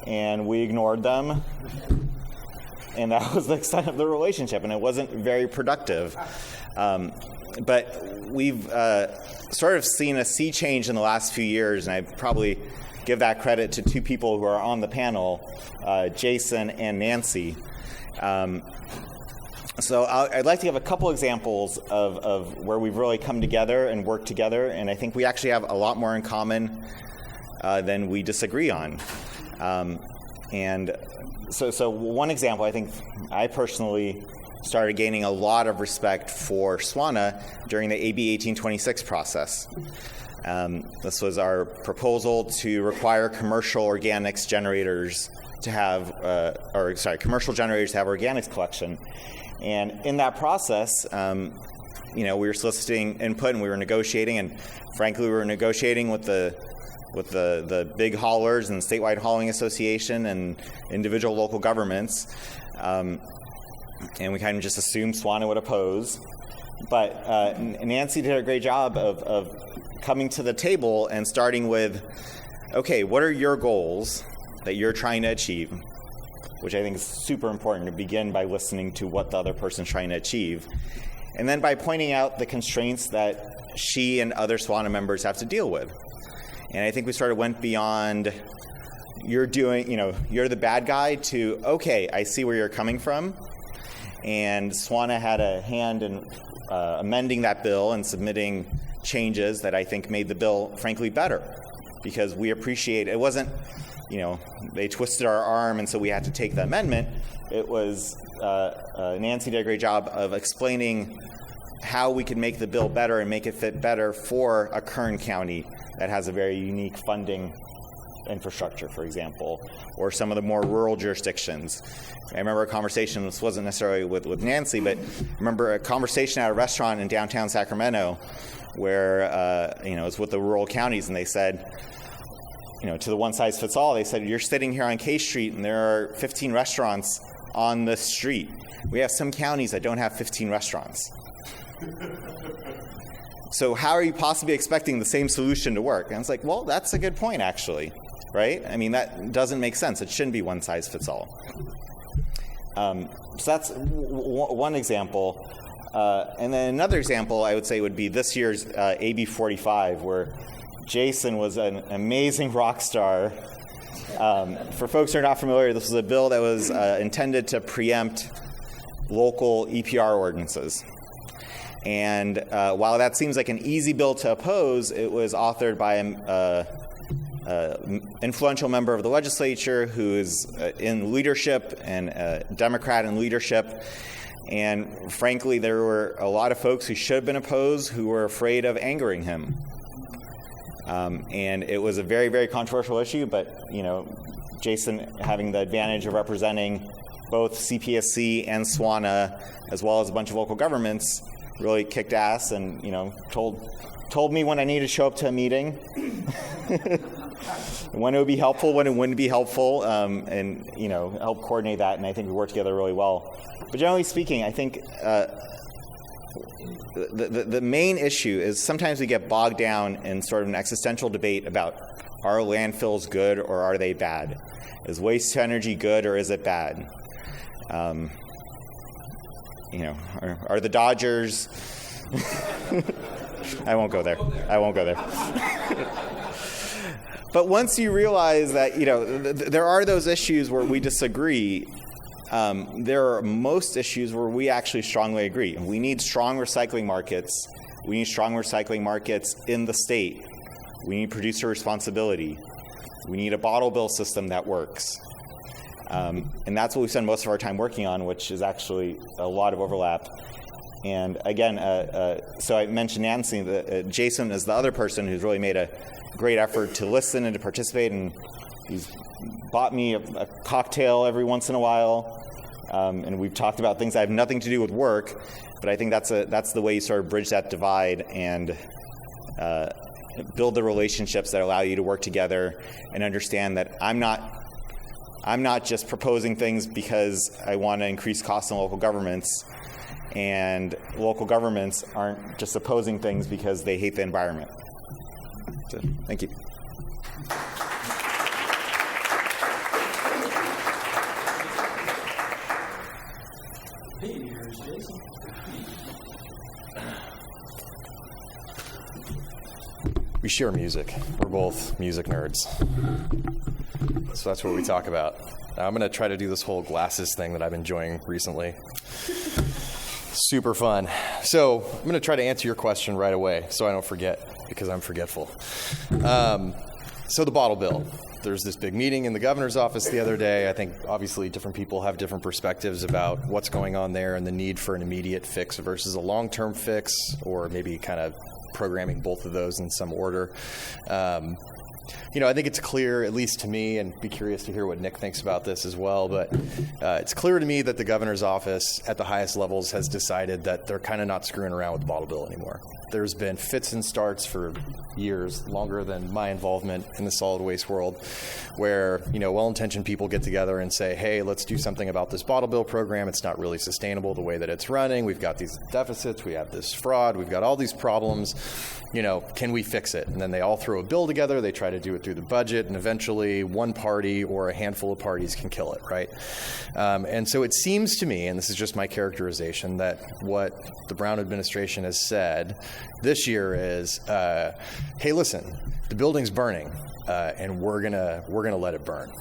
and we ignored them. And that was the extent of the relationship, and it wasn't very productive. But we've sort of seen a sea change in the last few years, and I probably give that credit to two people who are on the panel, Jason and Nancy. So I'd like to give a couple examples of where we've really come together and worked together, and I think we actually have a lot more in common than we disagree on. So one example, I think I personally started gaining a lot of respect for SWANA during the AB 1826 process. This was our proposal to require commercial organics generators to have, commercial generators to have organics collection. And in that process, we were soliciting input and we were negotiating, and frankly, we were negotiating with the big haulers and the Statewide Hauling Association and individual local governments, and we kind of just assumed SWANA would oppose. But Nancy did a great job of coming to the table and starting with, okay, what are your goals that you're trying to achieve? Which I think is super important, to begin by listening to what the other person's trying to achieve. And then by pointing out the constraints that she and other SWANA members have to deal with. And I think we sort of went beyond, you're the bad guy, to, okay, I see where you're coming from. And SWANA had a hand in amending that bill and submitting changes that I think made the bill, frankly, better. Because we appreciate, it wasn't, they twisted our arm and so we had to take the amendment. It was, Nancy did a great job of explaining how we could make the bill better and make it fit better for a Kern County that has a very unique funding infrastructure, for example, or some of the more rural jurisdictions. I remember a conversation, this wasn't necessarily with Nancy, but I remember a conversation at a restaurant in downtown Sacramento where, it was with the rural counties, and they said, to the one-size-fits-all, they said, you're sitting here on K Street and there are 15 restaurants on the street. We have some counties that don't have 15 restaurants. So how are you possibly expecting the same solution to work? And I was like, well, that's a good point, actually, right? I mean, that doesn't make sense. It shouldn't be one-size-fits-all. So that's one example. And then another example, I would say, would be this year's AB 45, where Jason was an amazing rock star. For folks who are not familiar, this was a bill that was intended to preempt local EPR ordinances. And while that seems like an easy bill to oppose, it was authored by an influential member of the legislature who is in leadership and a Democrat in leadership. And frankly, there were a lot of folks who should have been opposed who were afraid of angering him. And it was a very, very controversial issue, but, Jason, having the advantage of representing both CPSC and SWANA, as well as a bunch of local governments, really kicked ass and, told me when I needed to show up to a meeting, when it would be helpful, when it wouldn't be helpful, and, help coordinate that, and I think we worked together really well. But generally speaking, I think the main issue is sometimes we get bogged down in sort of an existential debate about, are landfills good or are they bad? Is waste to energy good or is it bad? Are the Dodgers... I won't go there. But once you realize that, there are those issues where we disagree, there are most issues where we actually strongly agree. We need strong recycling markets. We need strong recycling markets in the state. We need producer responsibility. We need a bottle bill system that works. And that's what we spend most of our time working on, which is actually a lot of overlap. And again, so I mentioned Nancy, Jason is the other person who's really made a great effort to listen and to participate, and he's bought me a cocktail every once in a while, and we've talked about things that have nothing to do with work, but I think that's the way you sort of bridge that divide and build the relationships that allow you to work together and understand that I'm not just proposing things because I want to increase costs in local governments, and local governments aren't just opposing things because they hate the environment. So, thank you. We share music. We're both music nerds. So that's what we talk about. Now, I'm going to try to do this whole glasses thing that I've been enjoying recently. Super fun. So I'm going to try to answer your question right away so I don't forget, because I'm forgetful. So the bottle bill. There's this big meeting in the governor's office the other day. I think obviously different people have different perspectives about what's going on there and the need for an immediate fix versus a long-term fix, or maybe kind of programming both of those in some order. I think it's clear, at least to me, and be curious to hear what Nick thinks about this as well, but it's clear to me that the governor's office at the highest levels has decided that they're kind of not screwing around with the bottle bill anymore. There's been fits and starts for years, longer than my involvement in the solid waste world, where, well-intentioned people get together and say, hey, let's do something about this bottle bill program. It's not really sustainable the way that it's running. We've got these deficits. We have this fraud. We've got all these problems. Can we fix it? And then they all throw a bill together. They try to do it through the budget, and eventually one party or a handful of parties can kill it, right? And so it seems to me, and this is just my characterization, that what the Brown administration has said this year is, hey, listen, the building's burning, and we're gonna let it burn.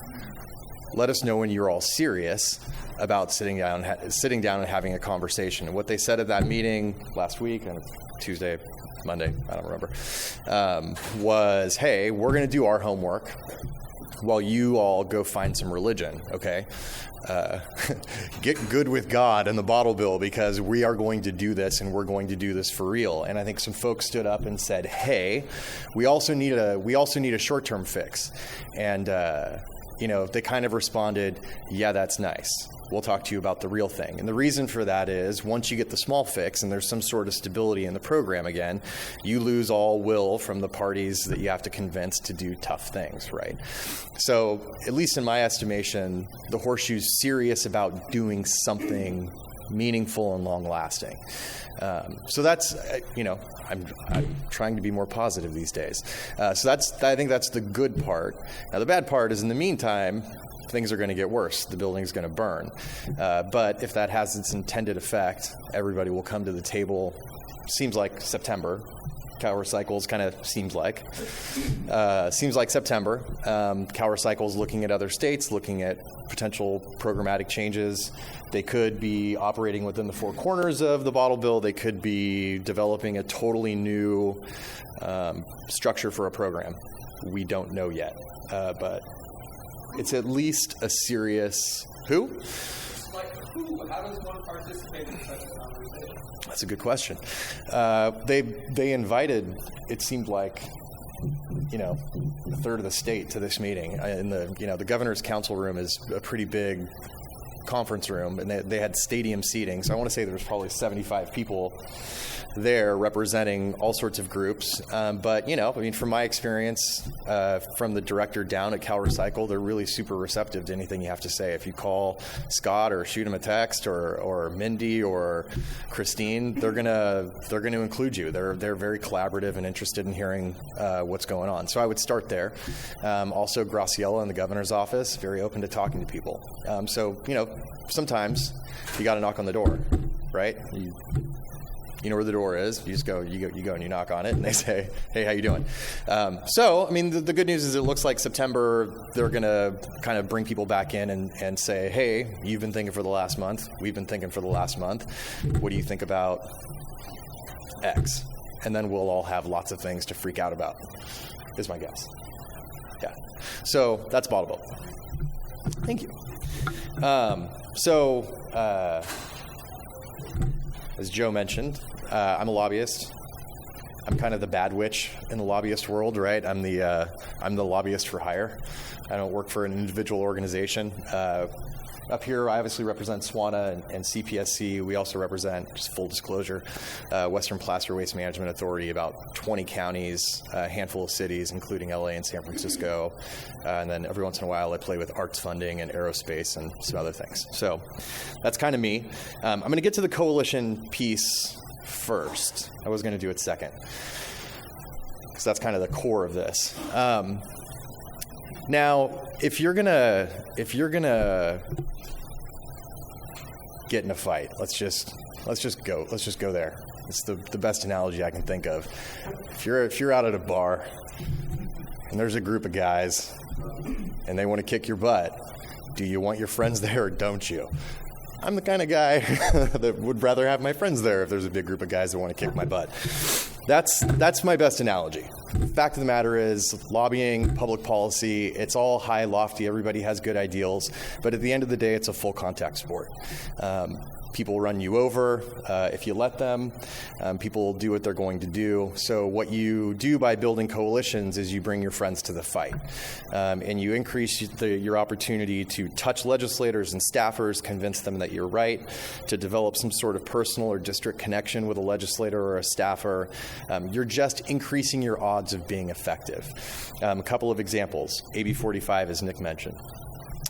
Let us know when you're all serious about sitting down and having a conversation. And what they said at that meeting last week, and Tuesday, Monday, I don't remember, was, hey, we're going to do our homework while you all go find some religion, okay? Get good with God and the bottle bill, because we are going to do this, and we're going to do this for real. And I think some folks stood up and said, hey, we also need a short-term fix. And they kind of responded, yeah, that's nice. We'll talk to you about the real thing. And the reason for that is, once you get the small fix and there's some sort of stability in the program again, you lose all will from the parties that you have to convince to do tough things, right? So, at least in my estimation, the Horseshoe's serious about doing something meaningful and long-lasting. So that's, I'm trying to be more positive these days. So I think that's the good part. Now, the bad part is, in the meantime, things are going to get worse. The building's going to burn. But if that has its intended effect, everybody will come to the table. Seems like September. Cal Recycles kind of seems like September. Cal Recycles looking at other states, looking at potential programmatic changes. They could be operating within the four corners of the bottle bill. They could be developing a totally new structure for a program. We don't know yet, but it's at least a serious... Who? Like who? How does one participate in such a conversation? That's a good question. They invited, it seemed like, a third of the state to this meeting. The governor's council room is a pretty big conference room, and they had stadium seating. So I want to say there was probably 75 people there representing all sorts of groups. But, from my experience, from the director down at Cal Recycle, they're really super receptive to anything you have to say. If you call Scott or shoot him a text, or Mindy or Christine, they're gonna include you. They're very collaborative and interested in hearing what's going on. So I would start there. Also, Graciela in the governor's office, very open to talking to people. Sometimes you got to knock on the door, right? You know where the door is. You just go, you go and you knock on it, and they say, hey, how you doing? The good news is it looks like September, they're going to kind of bring people back in and say, hey, you've been thinking for the last month. We've been thinking for the last month. What do you think about X? And then we'll all have lots of things to freak out about, is my guess. Yeah. So that's bottle bill. Thank you. As Joe mentioned, I'm a lobbyist. I'm kind of the bad witch in the lobbyist world, right? I'm the lobbyist for hire. I don't work for an individual organization. Up here, I obviously represent SWANA and CPSC. We also represent, just full disclosure, Western Placer Waste Management Authority, about 20 counties, a handful of cities, including LA and San Francisco. And then every once in a while, I play with arts funding and aerospace and some other things. So that's kind of me. I'm going to get to the coalition piece first. I was going to do it second, because that's kind of the core of this. Now, if you're gonna get in a fight, let's just go there. It's the best analogy I can think of. If you're out at a bar and there's a group of guys and they want to kick your butt, do you want your friends there or don't you? I'm the kind of guy that would rather have my friends there if there's a big group of guys that want to kick my butt. That's my best analogy. Fact of the matter is, lobbying, public policy, it's all high, lofty. Everybody has good ideals. But at the end of the day, it's a full contact sport. People run you over if you let them. People do what they're going to do. So what you do by building coalitions is you bring your friends to the fight. And you increase your opportunity to touch legislators and staffers, convince them that you're right, to develop some sort of personal or district connection with a legislator or a staffer. You're just increasing your odds of being effective. A couple of examples. AB 45, as Nick mentioned.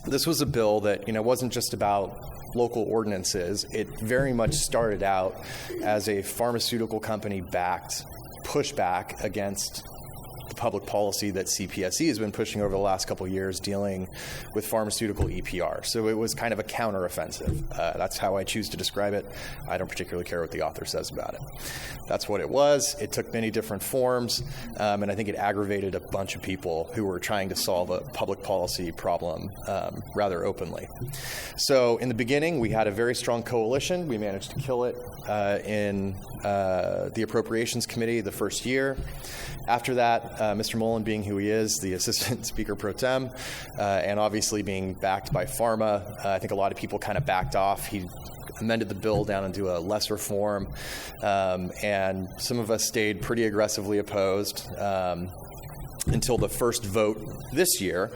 This was a bill that, wasn't just about local ordinances. It very much started out as a pharmaceutical company-backed pushback against the public policy that CPSC has been pushing over the last couple of years dealing with pharmaceutical EPR. So it was kind of a counteroffensive. That's how I choose to describe it. I don't particularly care what the author says about it. That's what it was. It took many different forms, and I think it aggravated a bunch of people who were trying to solve a public policy problem rather openly. So in the beginning, we had a very strong coalition. We managed to kill it in the Appropriations Committee the first year. After that, Mr. Mullen, being who he is, the Assistant Speaker Pro Tem, and obviously being backed by pharma, I think a lot of people kind of backed off. He amended the bill down into a lesser form, and some of us stayed pretty aggressively opposed until the first vote this year.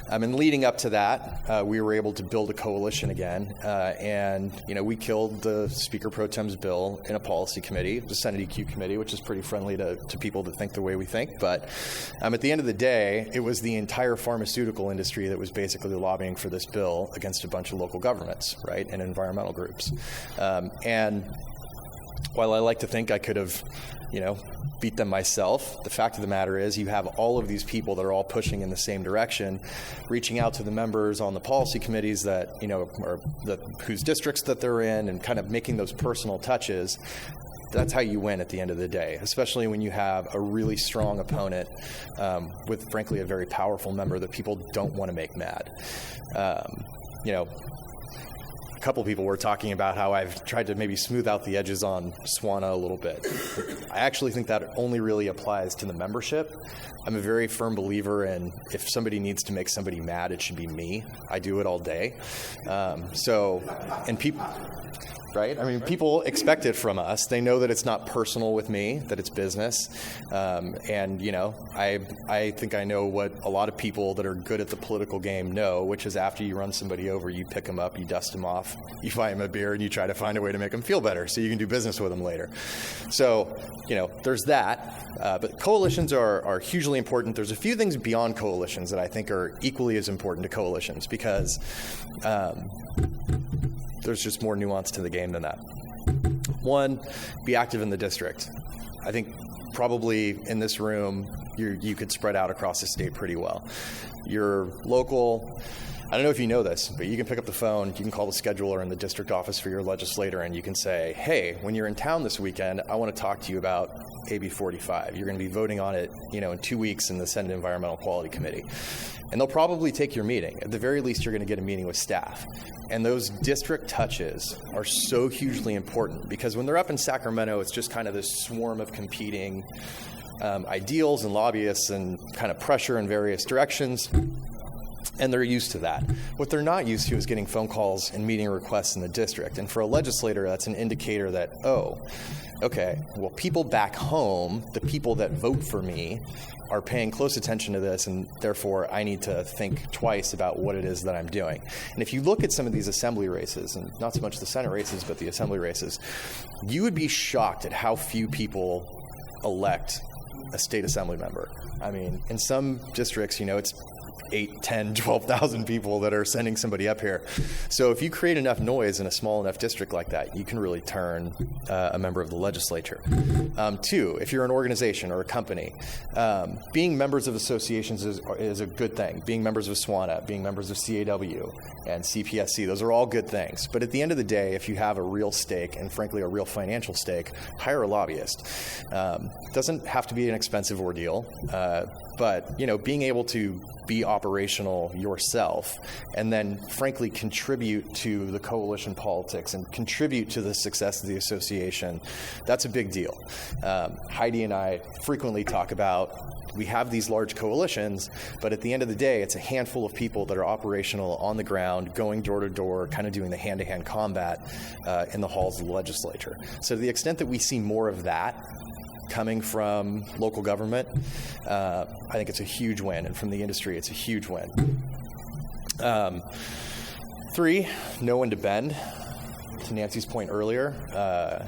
And leading up to that, we were able to build a coalition again, and we killed the Speaker Pro Tem's bill in a policy committee, the Senate EQ committee, which is pretty friendly to people that think the way we think. But at the end of the day, it was the entire pharmaceutical industry that was basically lobbying for this bill against a bunch of local governments, right, and environmental groups. And while I like to think I could have, beat them myself, the fact of the matter is you have all of these people that are all pushing in the same direction, reaching out to the members on the policy committees that, whose districts that they're in, and kind of making those personal touches. That's how you win at the end of the day, especially when you have a really strong opponent with, frankly, a very powerful member that people don't want to make mad. A couple people were talking about how I've tried to maybe smooth out the edges on SWANA a little bit. I actually think that only really applies to the membership. I'm a very firm believer in if somebody needs to make somebody mad, it should be me. I do it all day. And people... Right? I mean, people expect it from us. They know that it's not personal with me, that it's business. I think I know what a lot of people that are good at the political game know, which is after you run somebody over, you pick them up, you dust them off, you buy them a beer, and you try to find a way to make them feel better so you can do business with them later. So, there's that. But coalitions are hugely important. There's a few things beyond coalitions that I think are equally as important to coalitions because there's just more nuance to the game than that. One, be active in the district. I think probably in this room, you could spread out across the state pretty well. You're local. I don't know if you know this, but you can pick up the phone, you can call the scheduler in the district office for your legislator, and you can say, hey, when you're in town this weekend, I want to talk to you about AB 45. You're going to be voting on it, in 2 weeks in the Senate Environmental Quality Committee. And they'll probably take your meeting. At the very least, you're going to get a meeting with staff. And those district touches are so hugely important because when they're up in Sacramento, it's just kind of this swarm of competing ideals and lobbyists and kind of pressure in various directions. And they're used to that. What they're not used to is getting phone calls and meeting requests in the district. And for a legislator, that's an indicator that, people back home, the people that vote for me, are paying close attention to this, and therefore I need to think twice about what it is that I'm doing. And if you look at some of these assembly races, and not so much the Senate races, but the assembly races, you would be shocked at how few people elect a state assembly member. I mean, in some districts, it's 8, 10, 12,000 people that are sending somebody up here. So if you create enough noise in a small enough district like that, you can really turn a member of the legislature. 2, if you're an organization or a company, being members of associations is a good thing. Being members of SWANA, being members of CAW and CPSC, those are all good things. But at the end of the day, if you have a real stake, and frankly a real financial stake, hire a lobbyist. Doesn't have to be an expensive ordeal, but being able to be operational yourself and then frankly contribute to the coalition politics and contribute to the success of the association, that's a big deal. Heidi and I frequently talk about we have these large coalitions, but at the end of the day, it's a handful of people that are operational on the ground, going door to door, kind of doing the hand-to-hand combat in the halls of the legislature. So to the extent that we see more of that coming from local government, I think it's a huge win, and from the industry, it's a huge win. 3, know when to bend. To Nancy's point earlier,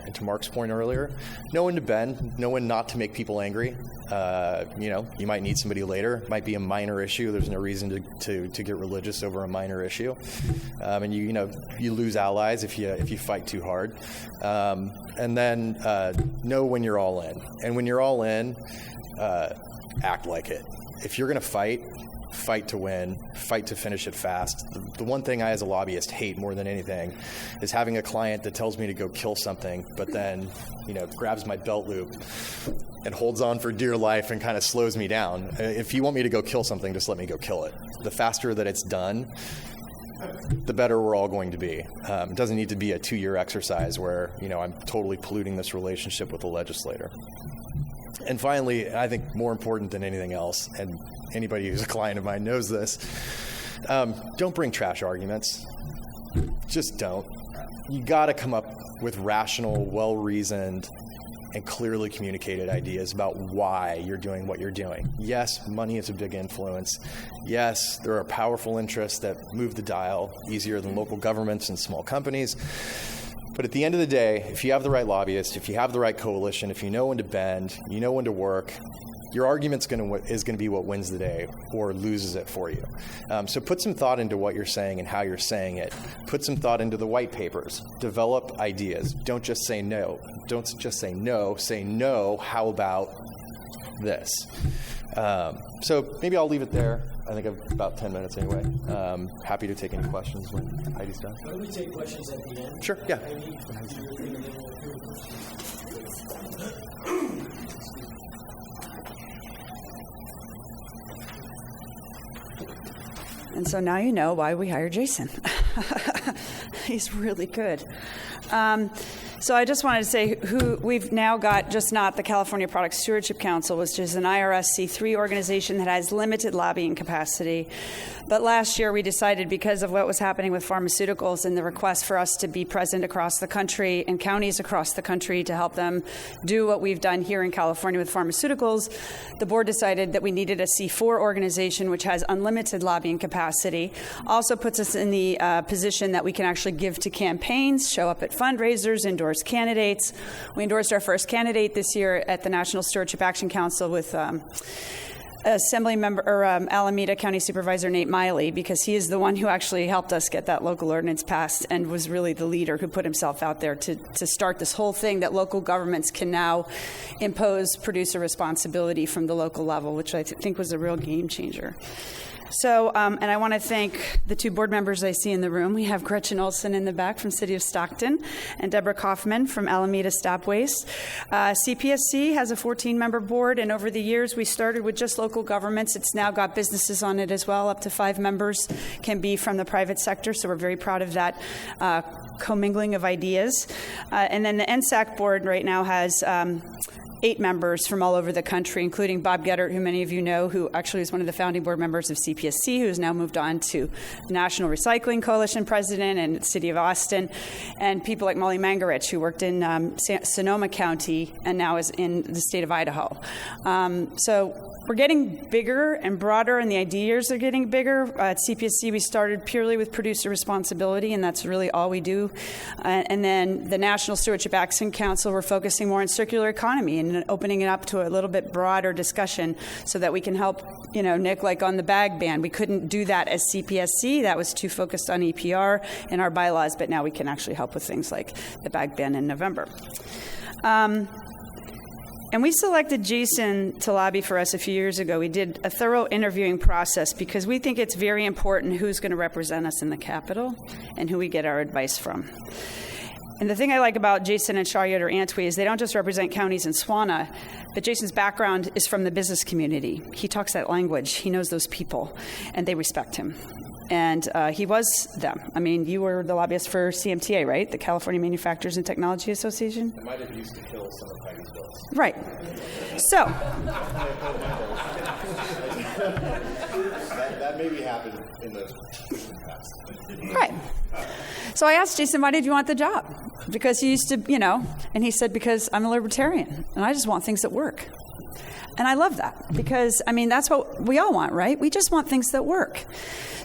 and to Mark's point earlier, know when to bend, know when not to make people angry. You might need somebody later. It might be a minor issue. There's no reason to get religious over a minor issue, and you lose allies if you fight too hard. And then know when you're all in, and when you're all in, act like it. If you're going to fight to win, fight to finish it fast. The one thing I, as a lobbyist, hate more than anything is having a client that tells me to go kill something, but then, grabs my belt loop and holds on for dear life and kind of slows me down. If you want me to go kill something, just let me go kill it. The faster that it's done, the better we're all going to be. It doesn't need to be a 2-year exercise where, I'm totally polluting this relationship with the legislator. And finally, I think more important than anything else, and anybody who's a client of mine knows this, don't bring trash arguments. Just don't. You got to come up with rational, well-reasoned, and clearly communicated ideas about why you're doing what you're doing. Yes, money is a big influence. Yes, there are powerful interests that move the dial easier than local governments and small companies. But at the end of the day, if you have the right lobbyist, if you have the right coalition, if you know when to bend, you know when to work, your argument's is going to be what wins the day or loses it for you. So put some thought into what you're saying and how you're saying it. Put some thought into the white papers. Develop ideas. Don't just say no. Don't just say no. Say no, how about this? So maybe I'll leave it there. I think I've about 10 minutes anyway. Happy to take any questions when Heidi's done. Why don't we take questions at the end? Sure, yeah. And so now you know why we hired Jason. He's really good. So I just wanted to say we've now got just not the California Product Stewardship Council, which is an IRS C3 organization that has limited lobbying capacity. But last year we decided, because of what was happening with pharmaceuticals and the request for us to be present across the country and counties across the country to help them do what we've done here in California with pharmaceuticals, the board decided that we needed a C4 organization which has unlimited lobbying capacity. Also puts us in the position that we can actually give to campaigns, show up at fundraisers, endorse candidates. We endorsed our first candidate this year at the National Stewardship Action Council with Assembly member or Alameda County Supervisor Nate Miley, because he is the one who actually helped us get that local ordinance passed and was really the leader who put himself out there to start this whole thing that local governments can now impose producer responsibility from the local level, which I think was a real game changer. So, and I want to thank the 2 board members I see in the room. We have Gretchen Olson in the back from City of Stockton and Deborah Kaufman from Alameda Stop Waste. CPSC has a 14-member board, and over the years we started with just local governments. It's now got businesses on it as well. Up to 5 members can be from the private sector, so we're very proud of that commingling of ideas. And then the NSAC board right now has 8 members from all over the country, including Bob Gettert, who many of you know, who actually is one of the founding board members of CPSC, who has now moved on to the National Recycling Coalition president and the City of Austin, and people like Molly Mangarich, who worked in Sonoma County and now is in the state of Idaho. So we're getting bigger and broader, and the ideas are getting bigger. At CPSC, we started purely with producer responsibility, and that's really all we do. And then the National Stewardship Action Council, we're focusing more on circular economy and opening it up to a little bit broader discussion so that we can help, Nick, like on the bag ban. We couldn't do that as CPSC. That was too focused on EPR in our bylaws, but now we can actually help with things like the bag ban in November. And we selected Jason to lobby for us a few years ago. We did a thorough interviewing process because we think it's very important who's going to represent us in the Capitol and who we get our advice from. And the thing I like about Jason and Shawyot or Antwi is they don't just represent counties in SWANA, but Jason's background is from the business community. He talks that language. He knows those people, and they respect him. and he was them. I mean, you were the lobbyist for CMTA, right? The California Manufacturers and Technology Association? I might have used to kill some of Heidi's bills. Right. So, That maybe happened in the past. right. So I asked Jason, why did you want the job? Because he used to, and he said, because I'm a libertarian, and I just want things that work. And I love that because, that's what we all want, right? We just want things that work.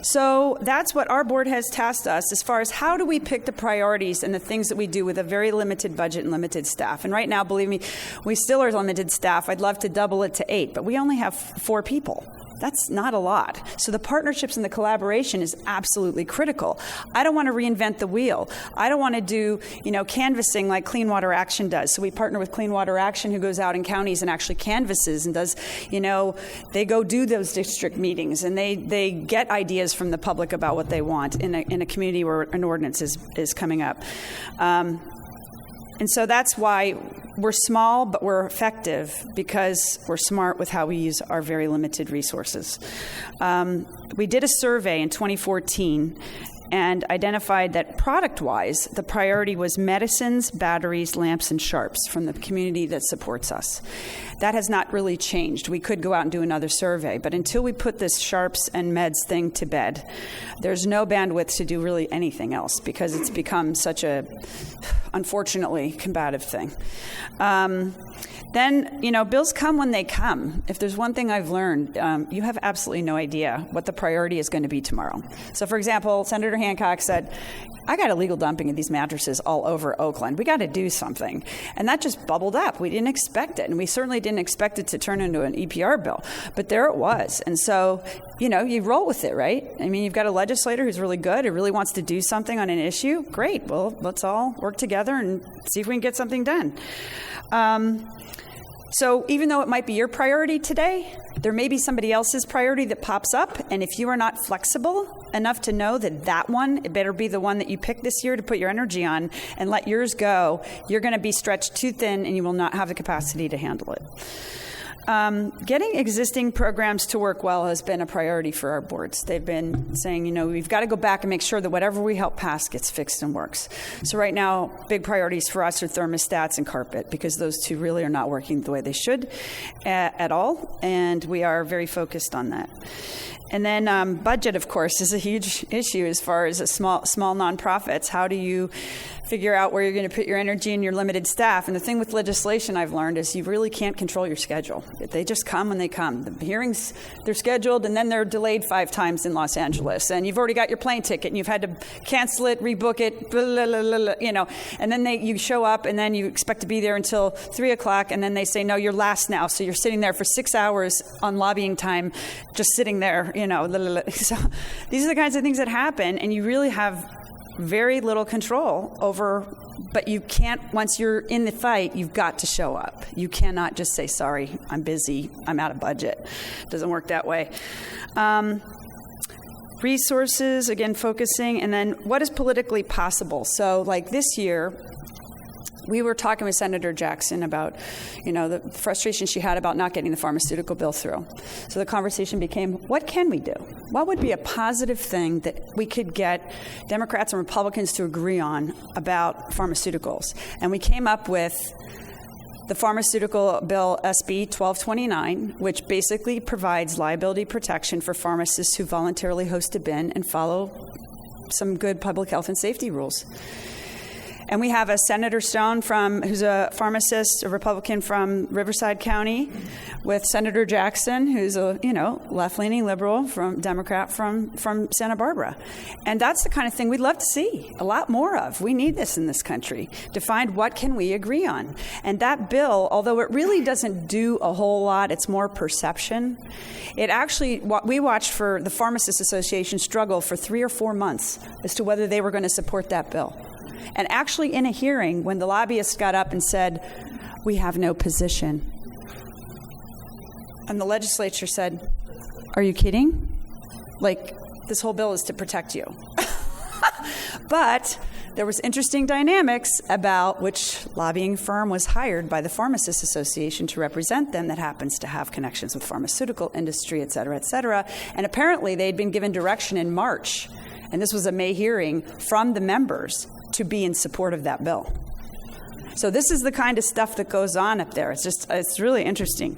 So that's what our board has tasked us as far as how do we pick the priorities and the things that we do with a very limited budget and limited staff. And right now, believe me, we still are limited staff. I'd love to double it to 8, but we only have 4 people. That's not a lot. So the partnerships and the collaboration is absolutely critical. I don't want to reinvent the wheel. I don't want to do, canvassing like Clean Water Action does. So we partner with Clean Water Action, who goes out in counties and actually canvasses and does, they go do those district meetings and they get ideas from the public about what they want in a community where an ordinance is coming up. And so that's why we're small, but we're effective because we're smart with how we use our very limited resources. We did a survey in 2014 and identified that product-wise, the priority was medicines, batteries, lamps, and sharps from the community that supports us. That has not really changed. We could go out and do another survey, but until we put this sharps and meds thing to bed, there's no bandwidth to do really anything else because it's become such a, unfortunately, combative thing. Then, bills come when they come. If there's one thing I've learned, you have absolutely no idea what the priority is going to be tomorrow. So, for example, Senator Hancock said, I got illegal dumping of these mattresses all over Oakland. We got to do something. And that just bubbled up. We didn't expect it. And we certainly didn't expect it to turn into an EPR bill. But there it was. And so, you roll with it, right? You've got a legislator who's really good, who really wants to do something on an issue. Great. Well, let's all work together and see if we can get something done. So even though it might be your priority today, there may be somebody else's priority that pops up. And if you are not flexible enough to know that one, it better be the one that you pick this year to put your energy on and let yours go, you're going to be stretched too thin and you will not have the capacity to handle it. Getting existing programs to work well has been a priority for our boards. They've been saying, we've got to go back and make sure that whatever we help pass gets fixed and works. So right now, big priorities for us are thermostats and carpet because those two really are not working the way they should at all, and we are very focused on that. And then budget, of course, is a huge issue as far as small nonprofits. How do you figure out where you're going to put your energy and your limited staff? And the thing with legislation I've learned is you really can't control your schedule. They just come when they come. The hearings, they're scheduled, and then they're delayed 5 times in Los Angeles. And you've already got your plane ticket, and you've had to cancel it, rebook it, blah, blah, blah, And then you show up, and then you expect to be there until 3 o'clock, and then they say, no, you're last now. So you're sitting there for 6 hours on lobbying time, just sitting there, So these are the kinds of things that happen, and you really have very little control over, but you can't, once you're in the fight, you've got to show up. You cannot just say, sorry, I'm busy, I'm out of budget. It doesn't work that way. Resources, again, focusing, and then what is politically possible? So like this year, we were talking with Senator Jackson about, the frustration she had about not getting the pharmaceutical bill through. So the conversation became, what can we do? What would be a positive thing that we could get Democrats and Republicans to agree on about pharmaceuticals? And we came up with the pharmaceutical bill SB 1229, which basically provides liability protection for pharmacists who voluntarily host a bin and follow some good public health and safety rules. And we have a Senator Stone who's a pharmacist, a Republican from Riverside County, with Senator Jackson, who's a left-leaning liberal Democrat from Santa Barbara. And that's the kind of thing we'd love to see a lot more of. We need this in this country to find what can we agree on. And that bill, although it really doesn't do a whole lot, it's more perception. It actually, we watched for the Pharmacists Association struggle for 3 or 4 months as to whether they were going to support that bill. And actually in a hearing, when the lobbyists got up and said, we have no position, and the legislature said, are you kidding? Like, this whole bill is to protect you. But there was interesting dynamics about which lobbying firm was hired by the Pharmacists Association to represent them that happens to have connections with pharmaceutical industry, et cetera, et cetera. And apparently they'd been given direction in March, and this was a May hearing, from the members to be in support of that bill. So this is the kind of stuff that goes on up there. It's really interesting.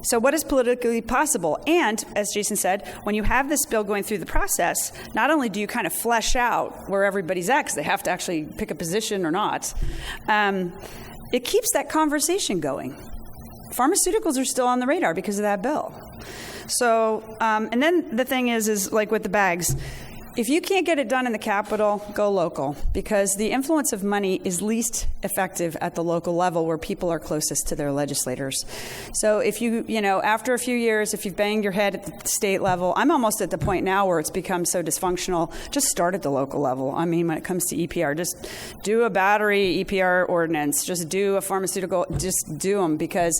So what is politically possible? And, as Jason said, when you have this bill going through the process, not only do you kind of flesh out where everybody's at, because they have to actually pick a position or not, it keeps that conversation going. Pharmaceuticals are still on the radar because of that bill. So, and then the thing is like with the bags, if you can't get it done in the Capitol, go local, because the influence of money is least effective at the local level where people are closest to their legislators. So if after a few years, if you've banged your head at the state level, I'm almost at the point now where it's become so dysfunctional, just start at the local level. I mean, when it comes to EPR, just do a battery EPR ordinance, just do a pharmaceutical, just do them, because,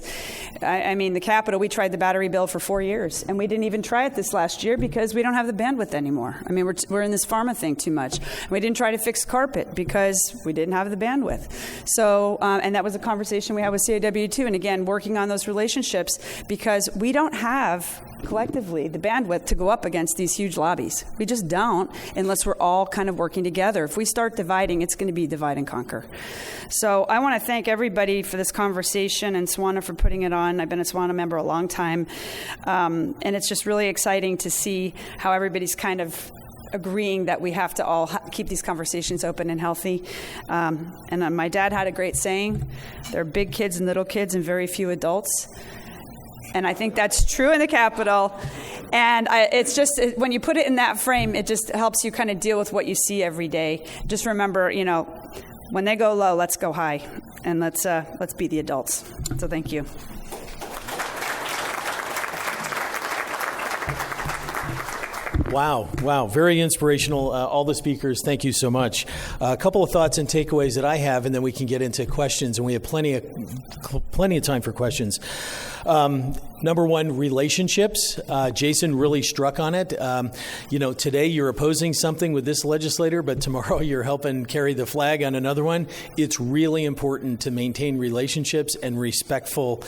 I mean, the Capitol, we tried the battery bill for 4 years, and we didn't even try it this last year because we don't have the bandwidth anymore. I mean, we're in this pharma thing too much. We didn't try to fix carpet because we didn't have the bandwidth. So, and that was a conversation we had with CAW too. And again, working on those relationships, because we don't have collectively the bandwidth to go up against these huge lobbies. We just don't, unless we're all kind of working together. If we start dividing, it's going to be divide and conquer. So I want to thank everybody for this conversation, and SWANA for putting it on. I've been a SWANA member a long time. And it's just really exciting to see how everybody's kind of agreeing that we have to all keep these conversations open and healthy. And my dad had a great saying, there are big kids and little kids and very few adults. And I think that's true in the Capitol. And it's just, when you put it in that frame, it just helps you kind of deal with what you see every day. Just remember, when they go low, let's go high. And let's be the adults. So thank you. Wow. Very inspirational. All the speakers, thank you so much. A couple of thoughts and takeaways that I have, and then we can get into questions, and we have plenty of time for questions. Number one, relationships. Jason really struck on it. Today you're opposing something with this legislator, but tomorrow you're helping carry the flag on another one. It's really important to maintain relationships and respectful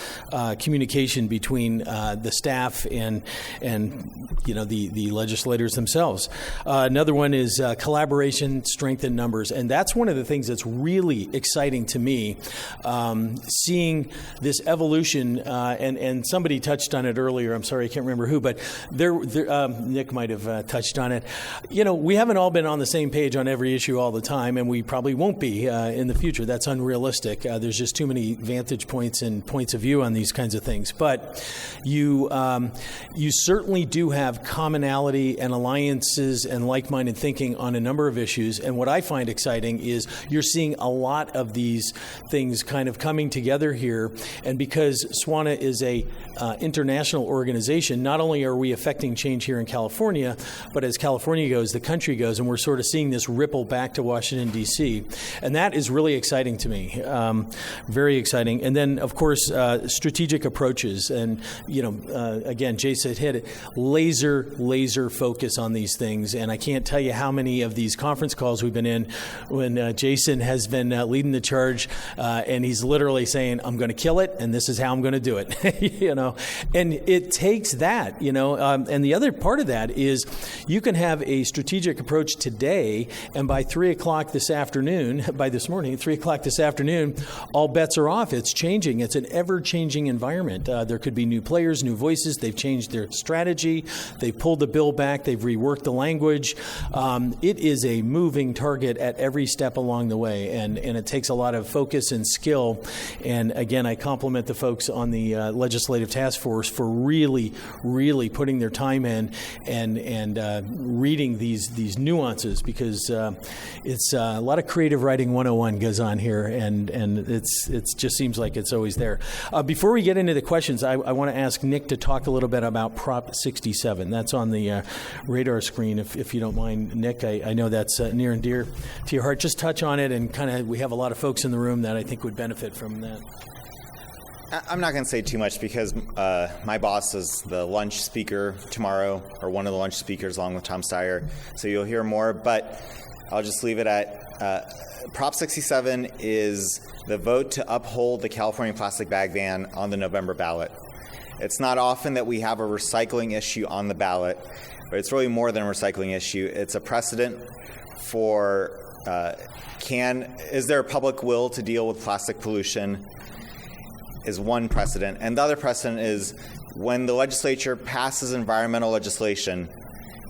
communication between the staff and the legislators themselves. Another one is collaboration, strength in numbers, and that's one of the things that's really exciting to me. Seeing this evolution, and somebody touched on it earlier. I'm sorry, I can't remember who, but Nick might have touched on it. We haven't all been on the same page on every issue all the time, and we probably won't be in the future. That's unrealistic. There's just too many vantage points and points of view on these kinds of things. But you certainly do have commonality and alliances and like-minded thinking on a number of issues. And what I find exciting is you're seeing a lot of these things kind of coming together here. And because SWANA is a international organization, not only are we affecting change here in California, but as California goes, the country goes, and we're sort of seeing this ripple back to Washington, D.C. And that is really exciting to me, very exciting. And then, of course, strategic approaches. And, again, Jason hit it, laser focus on these things. And I can't tell you how many of these conference calls we've been in when Jason has been leading the charge, and he's literally saying, I'm going to kill it, and this is how I'm going to do it. And it takes that, and the other part of that is you can have a strategic approach today, and by 3 o'clock this afternoon, by this morning, 3 o'clock this afternoon, all bets are off. It's changing. It's an ever-changing environment. There could be new players, new voices. They've changed their strategy. They've pulled the bill back. They've reworked the language. It is a moving target at every step along the way, and it takes a lot of focus and skill. And again, I compliment the folks on the legislative task force for really putting their time in and reading these nuances, because it's a lot of creative writing 101 goes on here, and it just seems like it's always there. Before we get into the questions, I want to ask Nick to talk a little bit about Prop 67. That's on the radar screen, if you don't mind, Nick. I know that's near and dear to your heart. Just touch on it, and kind of we have a lot of folks in the room that I think would benefit from that. I'm not going to say too much because my boss is the lunch speaker tomorrow, or one of the lunch speakers along with Tom Steyer, so you'll hear more. But I'll just leave it at Prop 67 is the vote to uphold the California plastic bag ban on the November ballot. It's not often that we have a recycling issue on the ballot, but it's really more than a recycling issue. It's a precedent for is there a public will to deal with plastic pollution is one precedent. And the other precedent is when the legislature passes environmental legislation,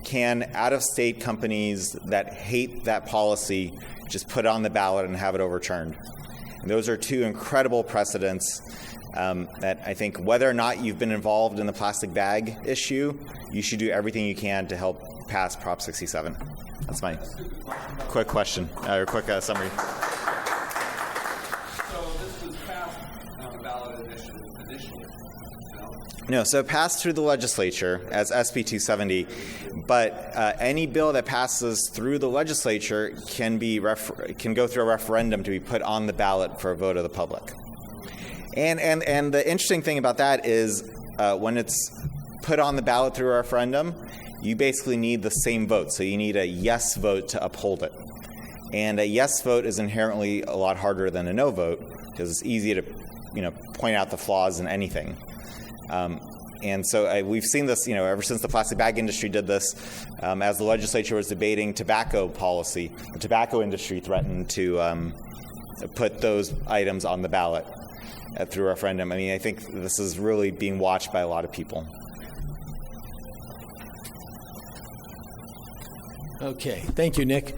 can out-of-state companies that hate that policy just put it on the ballot and have it overturned? And those are two incredible precedents that I think whether or not you've been involved in the plastic bag issue, you should do everything you can to help pass Prop 67. That's my quick question, or quick summary. So this was passed on the ballot initially, No, so it passed through the legislature as SB 270, but any bill that passes through the legislature can go through a referendum to be put on the ballot for a vote of the public. And the interesting thing about that is when it's put on the ballot through a referendum, you basically need the same vote. So you need a yes vote to uphold it. And a yes vote is inherently a lot harder than a no vote because it's easy to point out the flaws in anything. And so we've seen this, ever since the plastic bag industry did this, as the legislature was debating tobacco policy, the tobacco industry threatened to put those items on the ballot through a referendum. I mean, I think this is really being watched by a lot of people. Okay, thank you, Nick.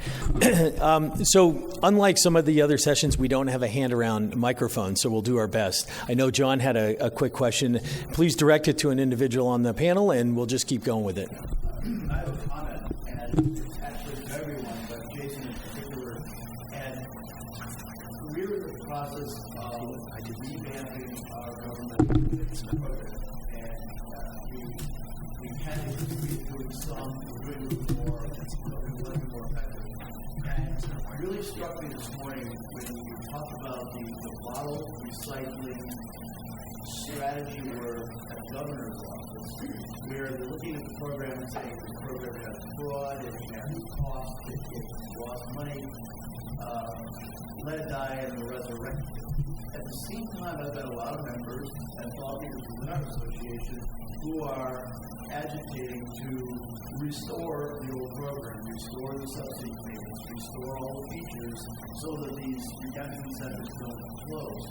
So unlike some of the other sessions, we don't have a hand around microphone, so we'll do our best. I know John had a quick question. Please direct it to an individual on the panel, and we'll just keep going with it. I have a comment, and it's actually to everyone, but Jason in particular. And we're in the process of revamping our government program, and we can be doing some, we're doing a little more, we're working more effective. And it really struck me this morning when you talked about the bottle recycling strategy where at the governor's office, where they're looking at the program and saying this program has fraud, it has cost, it lost money, lead dye, and the resurrection. At the same time, I've got a lot of members and thought leaders within our association who are agitating to restore the old program, restore the subsidy payments, restore all the features so that these redemption centers don't close.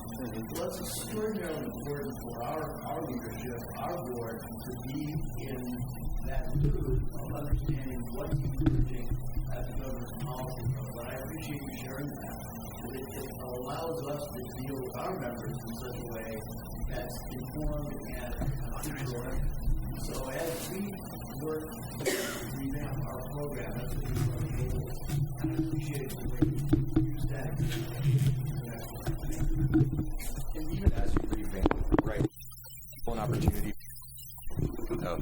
Well, it's extraordinarily important for our leadership, our board, to be in that mood of understanding what's emerging as the governor's policy goes. And I appreciate you sharing that. It allows us to deal with our members in such a way that's informed and future-oriented. So as we work to revamp our program, that's what we want to be able to, and I appreciate the way you use that. And even as you revamp, right, an opportunity. Oh,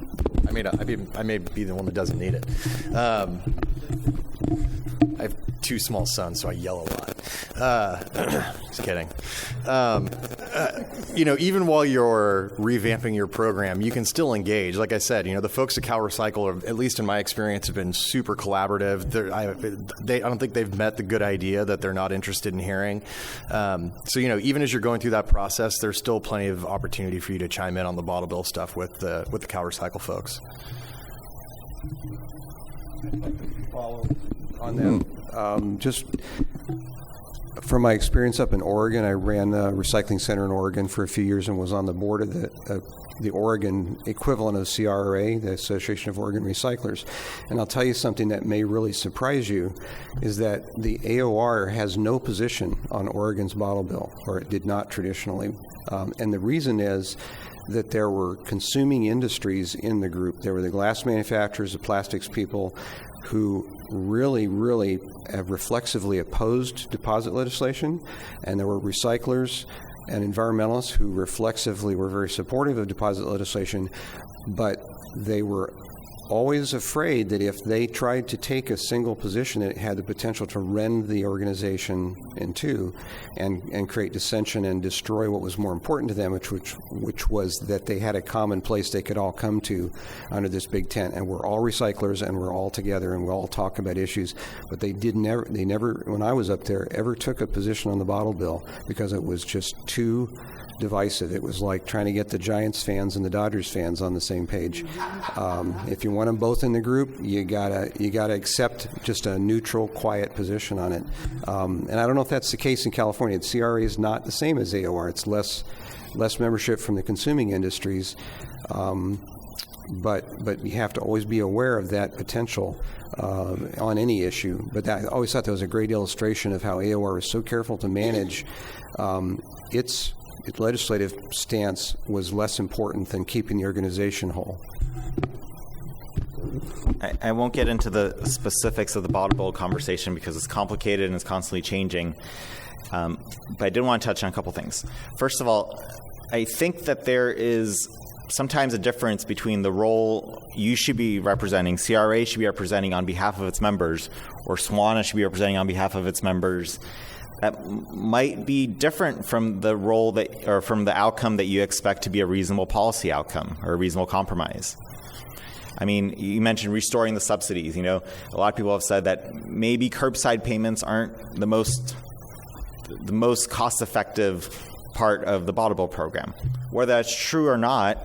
I may be the one that doesn't need it. I have two small sons, so I yell a lot. Just kidding. Even while you're revamping your program, you can still engage. Like I said, the folks at Cal Recycle, at least in my experience, have been super collaborative. I don't think they've met the good idea that they're not interested in hearing. So even as you're going through that process, there's still plenty of opportunity for you to chime in on the bottle bill stuff with the Cal Recycle folks. I'd like to follow on that. Just from my experience up in Oregon, I ran a recycling center in Oregon for a few years and was on the board of the Oregon equivalent of CRA, the Association of Oregon Recyclers. And I'll tell you something that may really surprise you, is that the AOR has no position on Oregon's bottle bill, or it did not traditionally. And the reason is that there were consuming industries in the group. There were the glass manufacturers, the plastics people, who really, really have reflexively opposed deposit legislation, and there were recyclers and environmentalists who reflexively were very supportive of deposit legislation, but they were always afraid that if they tried to take a single position, it had the potential to rend the organization in two and create dissension and destroy what was more important to them, which was that they had a common place they could all come to under this big tent. And we're all recyclers, and we're all together, and we all talk about issues. But they never, when I was up there, ever took a position on the bottle bill because it was just too divisive. It was like trying to get the Giants fans and the Dodgers fans on the same page. If you want them both in the group, you gotta accept just a neutral, quiet position on it. And I don't know if that's the case in California. The CRA is not the same as AOR. It's less membership from the consuming industries, but you have to always be aware of that potential on any issue. But I always thought that was a great illustration of how AOR is so careful to manage its legislative stance was less important than keeping the organization whole. I won't get into the specifics of the bottle bill conversation because it's complicated and it's constantly changing. But I did want to touch on a couple things. First of all, I think that there is sometimes a difference between the role you should be representing, CRA should be representing on behalf of its members, or SWANA should be representing on behalf of its members. That might be different from the role or from the outcome that you expect to be a reasonable policy outcome or a reasonable compromise. I mean, you mentioned restoring the subsidies. A lot of people have said that maybe curbside payments aren't the most cost-effective part of the bottle bill program. Whether that's true or not,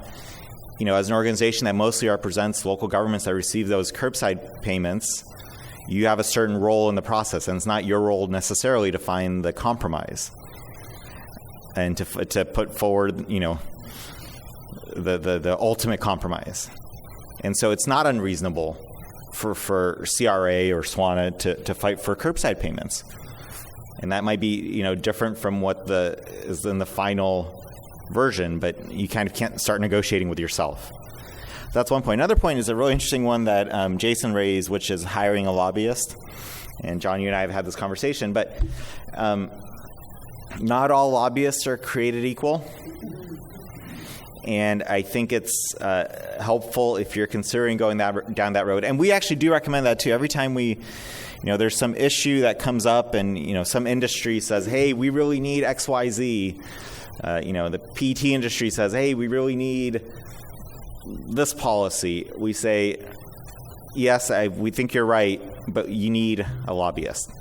as an organization that mostly represents local governments that receive those curbside payments, you have a certain role in the process, and it's not your role necessarily to find the compromise and to put forward, the ultimate compromise. And so it's not unreasonable for CRA or SWANA to fight for curbside payments. And that might be, different from what is in the final version, but you kind of can't start negotiating with yourself. That's one point. Another point is a really interesting one that Jason raised, which is hiring a lobbyist. And John, you and I have had this conversation, but not all lobbyists are created equal. And I think it's helpful if you're considering going down that road. And we actually do recommend that too. Every time there's some issue that comes up and, some industry says, hey, we really need X, Y, Z. The PT industry says, hey, we really need this policy. We say, yes, we think you're right, but you need a lobbyist.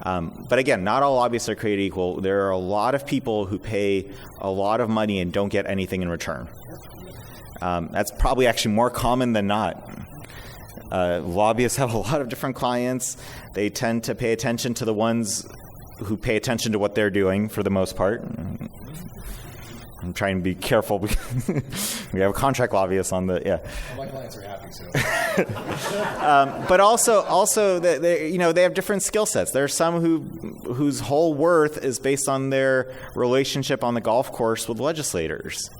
But again, not all lobbyists are created equal. There are a lot of people who pay a lot of money and don't get anything in return. That's probably actually more common than not. Lobbyists have a lot of different clients. They tend to pay attention to the ones who pay attention to what they're doing for the most part. I'm trying to be careful because we have a contract lobbyist on the, yeah. My clients are happy, so. But also they have different skill sets. There are some whose whole worth is based on their relationship on the golf course with legislators.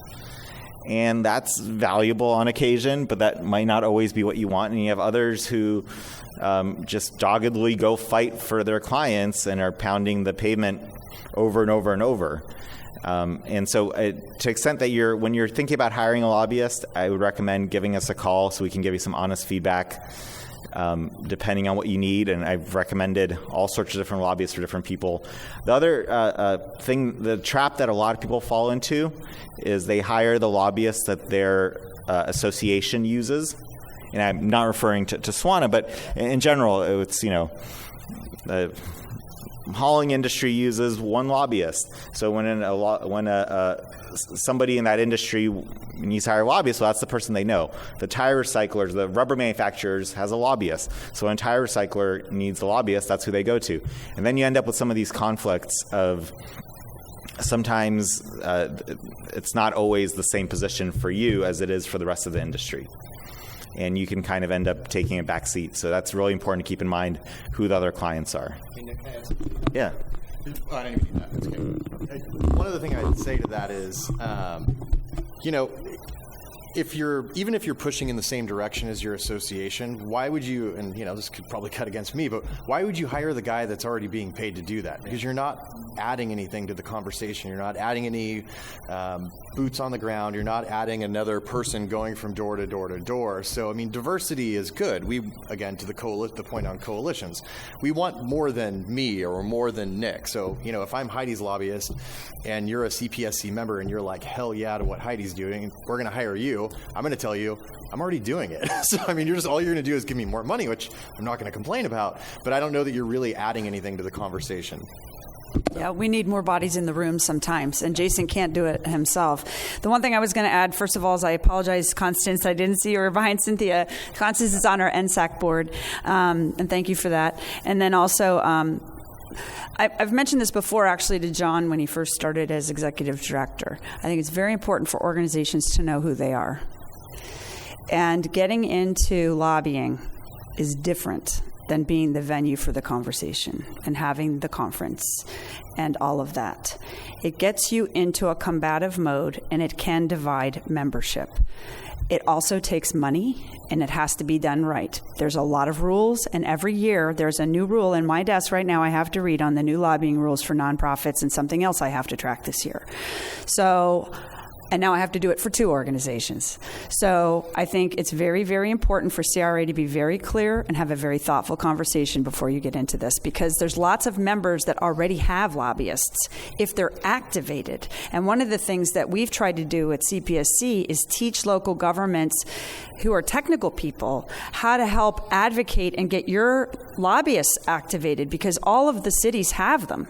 And that's valuable on occasion, but that might not always be what you want. And you have others who just doggedly go fight for their clients and are pounding the pavement over and over and over. And so to the extent that when you're thinking about hiring a lobbyist, I would recommend giving us a call so we can give you some honest feedback depending on what you need. And I've recommended all sorts of different lobbyists for different people. The other the trap that a lot of people fall into is they hire the lobbyist that their association uses. And I'm not referring to SWANA, but in general, it's, the hauling industry uses one lobbyist. So when somebody in that industry needs to hire a lobbyist, well, that's the person they know. The tire recyclers, the rubber manufacturers has a lobbyist. So when a tire recycler needs a lobbyist, that's who they go to. And then you end up with some of these conflicts of sometimes it's not always the same position for you as it is for the rest of the industry. And you can kind of end up taking a back seat. So that's really important to keep in mind who the other clients are. Yeah. Oh, I didn't even need that. That's okay. One other thing I'd say to that is, even if you're pushing in the same direction as your association, why would you, and this could probably cut against me, but why would you hire the guy that's already being paid to do that? Because you're not adding anything to the conversation. You're not adding any boots on the ground. You're not adding another person going from door to door to door. So, I mean, diversity is good. We, again, to the point on coalitions, we want more than me or more than Nick. So, you know, if I'm Heidi's lobbyist and you're a CPSC member and you're like, hell yeah to what Heidi's doing, we're going to hire you, I'm going to tell you, I'm already doing it. So, I mean, all you're going to do is give me more money, which I'm not going to complain about, but I don't know that you're really adding anything to the conversation. Yeah, we need more bodies in the room sometimes, and Jason can't do it himself. The one thing I was going to add, first of all, is I apologize, Constance. I didn't see you were behind Cynthia. Constance is on our NSAC board, and thank you for that. And then also, I've mentioned this before, actually, to John when he first started as executive director. I think it's very important for organizations to know who they are. And getting into lobbying is different than being the venue for the conversation and having the conference and all of that. It gets you into a combative mode, and it can divide membership. It also takes money, and it has to be done right. There's a lot of rules, and every year there's a new rule in my desk right now I have to read on the new lobbying rules for nonprofits and something else I have to track this year. And now I have to do it for 2 organizations. So I think it's very, very important for CRA to be very clear and have a very thoughtful conversation before you get into this, because there's lots of members that already have lobbyists if they're activated. And one of the things that we've tried to do at CPSC is teach local governments who are technical people how to help advocate and get your lobbyists activated, because all of the cities have them.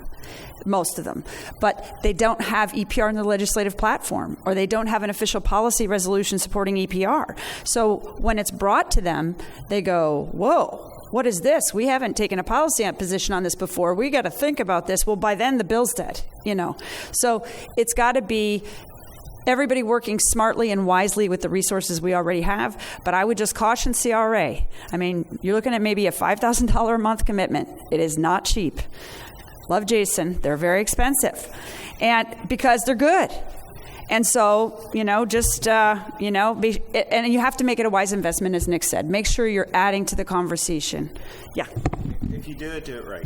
Most of them, but they don't have EPR in the legislative platform, or they don't have an official policy resolution supporting EPR. So when it's brought to them, they go, whoa, what is this? We haven't taken a policy position on this before. We got to think about this. Well, by then the bill's dead, you know. So it's got to be everybody working smartly and wisely with the resources we already have. But I would just caution CRA. I mean, you're looking at maybe a $5,000 a month commitment. It is not cheap. Love Jason. They're very expensive, and because they're good. And so, you know, just, and you have to make it a wise investment, as Nick said. Make sure you're adding to the conversation. Yeah. If you do it right.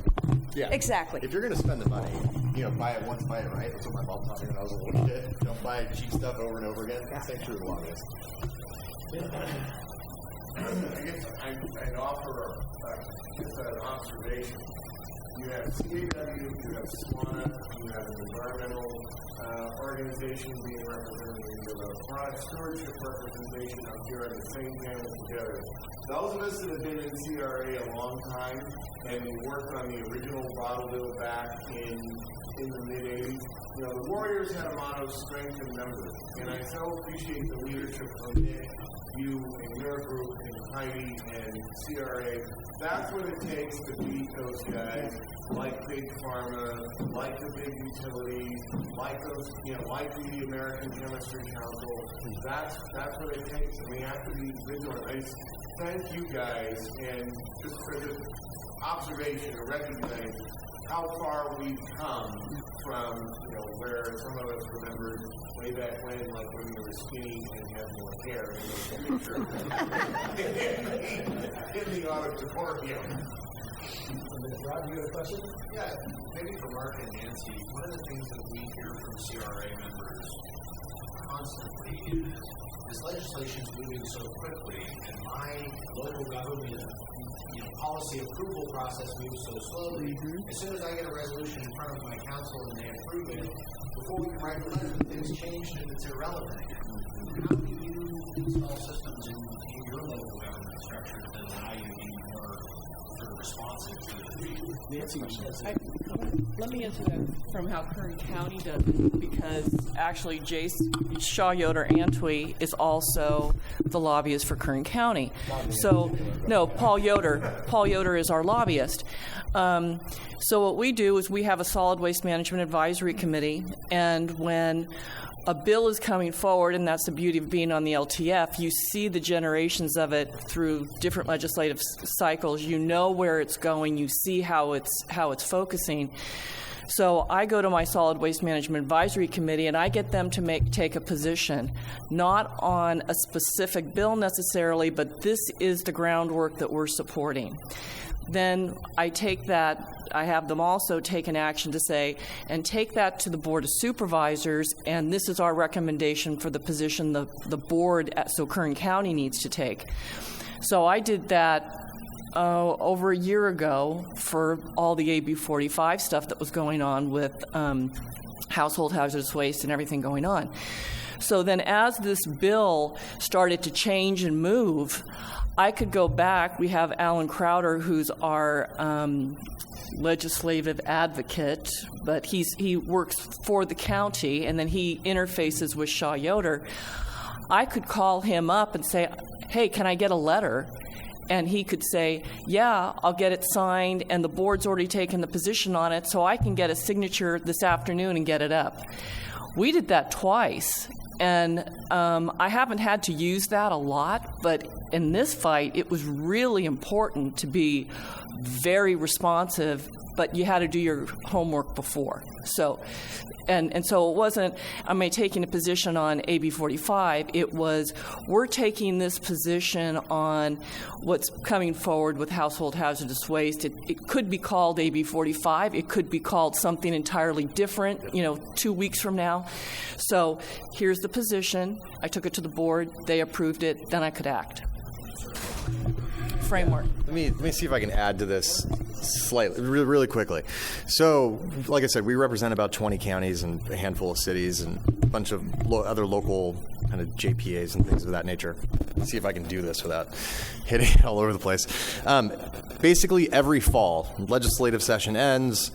Yeah. Exactly. If you're going to spend the money, you know, buy it once, buy it right. That's what my mom taught me when I was a little kid. Don't buy cheap stuff over and over again. Same true with lobbyists. I guess I'd offer just an observation. You have CAW, you have SWANA, you have an environmental organization being represented, you have a product stewardship representation up here on the same panel together. Those of us that have been in CRA a long time, and we worked on the original bottle bill back in the mid-'80s, you know, the Warriors had a motto, strength in numbers. And I so appreciate the leadership from Nick, you and your group, and Heidi and CRA. That's what it takes to beat those guys, like Big Pharma, like the big utilities, like those, you know, like the American Chemistry Council. That's what it takes, and we have to be vigilant. I just thank you guys, and just for this observation to recognize how far we've come from, you know, where some of us remember way back when, like when we were skinny and had more hair in the auditorium. Rob, you got a question? Yeah, maybe for Mark and Nancy. One of the things that we hear from CRA members constantly is this legislation is moving so quickly, and my local government policy approval process moves so slowly. As soon as I get a resolution in front of my council and they approve it, before we can write a letter, things change and it's irrelevant again. How do you install systems in your local government structure that allow you to be more sort of responsive to the Let me answer that from how Kern County does it, because actually Shaw Yoder Antwi is also the lobbyist for Kern County. So, no, Paul Yoder is our lobbyist. So what we do is we have a solid waste management advisory committee, and when a bill is coming forward, and that's the beauty of being on the LTF, you see the generations of it through different legislative cycles. You know where it's going. You see how it's focusing. So I go to my Solid Waste Management Advisory Committee, and I get them to take a position, not on a specific bill necessarily, but this is the groundwork that we're supporting. then I take that, I have them also take an action to say, and take that to the Board of Supervisors, and this is our recommendation for the position the board at Kern County needs to take. So I did that over a year ago for all the AB 45 stuff that was going on with household hazardous waste and everything going on. So then as this bill started to change and move, I could go back. We have Alan Crowder, who's our legislative advocate, but he works for the county, and then he interfaces with Shaw Yoder. I could call him up and say, hey, can I get a letter? And he could say, yeah, I'll get it signed, and the board's already taken the position on it, so I can get a signature this afternoon and get it up. We did that twice, and I haven't had to use that a lot, but in this fight, it was really important to be very responsive, but you had to do your homework before. So, and so it wasn't, am I taking a position on AB 45? It was, we're taking this position on what's coming forward with household hazardous waste. It could be called AB 45. It could be called something entirely different, 2 weeks from now. So here's the position. I took it to the board. They approved it. Then I could act. Framework. Let me see if I can add to this slightly, really quickly. So, like I said, we represent about 20 counties and a handful of cities and a bunch of other local kind of JPAs and things of that nature. Let's see if I can do this without hitting it all over the place. Basically, every fall, legislative session ends,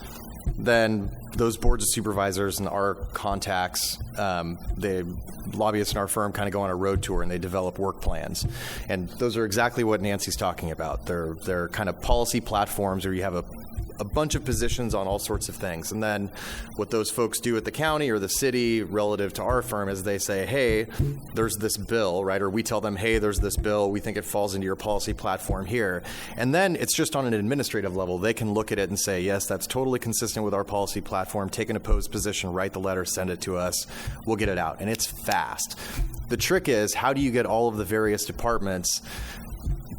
then those boards of supervisors and our contacts, the lobbyists in our firm kind of go on a road tour and they develop work plans. And those are exactly what Nancy's talking about. They're kind of policy platforms where you have a bunch of positions on all sorts of things. And then what those folks do at the county or the city relative to our firm is they say, hey, there's this bill, right? Or we tell them, hey, there's this bill. We think it falls into your policy platform here. And then it's just on an administrative level. They can look at it and say, yes, that's totally consistent with our policy platform. Take an opposed position, write the letter, send it to us. We'll get it out. And it's fast. The trick is, how do you get all of the various departments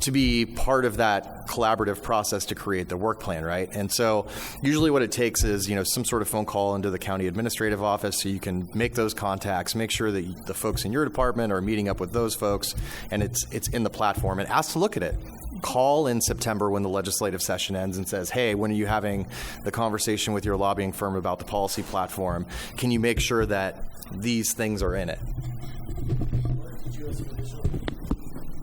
to be part of that collaborative process to create the work plan, right? And so usually what it takes is, some sort of phone call into the county administrative office so you can make those contacts, make sure that the folks in your department are meeting up with those folks, and it's in the platform, and ask to look at it. Call in September when the legislative session ends and says, hey, when are you having the conversation with your lobbying firm about the policy platform? Can you make sure that these things are in it?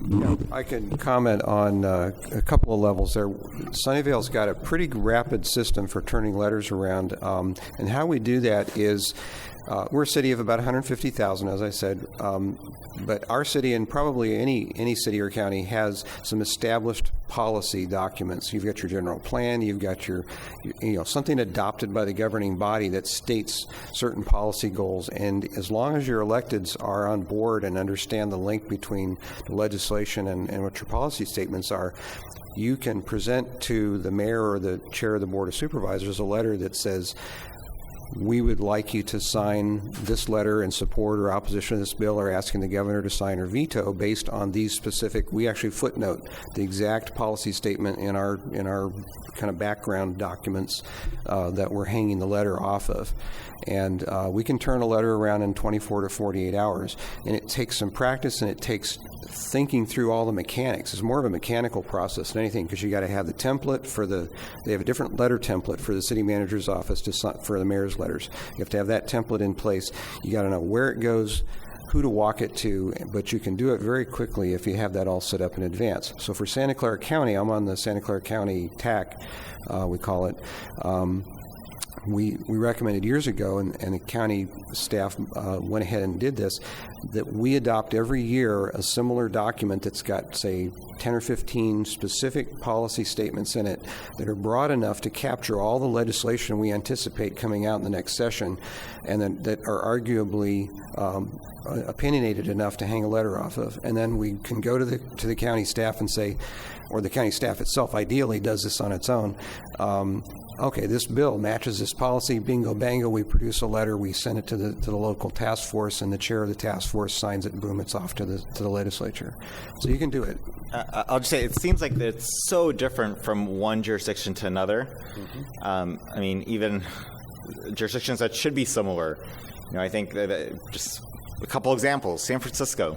Yeah, I can comment on a couple of levels there. Sunnyvale's got a pretty rapid system for turning letters around, and how we do that is we're a city of about 150,000, as I said, but our city, and probably any city or county, has some established policy documents. You've got your general plan, you've got your something adopted by the governing body that states certain policy goals, and as long as your electeds are on board and understand the link between the legislation and what your policy statements are, you can present to the mayor or the chair of the Board of Supervisors a letter that says, we would like you to sign this letter in support or opposition of this bill, or asking the governor to sign or veto based on these specific. We actually footnote the exact policy statement in our kind of background documents that we're hanging the letter off of. And we can turn a letter around in 24 to 48 hours. And it takes some practice, and it takes thinking through all the mechanics. It's more of a mechanical process than anything, because you got to have the template they have a different letter template for the city manager's office for the mayor's letters. You have to have that template in place. You got to know where it goes, who to walk it to, but you can do it very quickly if you have that all set up in advance. So for Santa Clara County, I'm on the Santa Clara County TAC, we call it. We recommended years ago, and the county staff went ahead and did this, that we adopt every year a similar document that's got, say, 10 or 15 specific policy statements in it that are broad enough to capture all the legislation we anticipate coming out in the next session, and that are arguably opinionated enough to hang a letter off of. And then we can go to the county staff and say, or the county staff itself ideally does this on its own, okay, this bill matches this this policy, bingo bango, we produce a letter, we send it to the local task force, and the chair of the task force signs it, and boom, it's off to the legislature. So you can do it. I'll just say, it seems like it's so different from one jurisdiction to another. I mean, even jurisdictions that should be similar. I think that just a couple examples. San Francisco,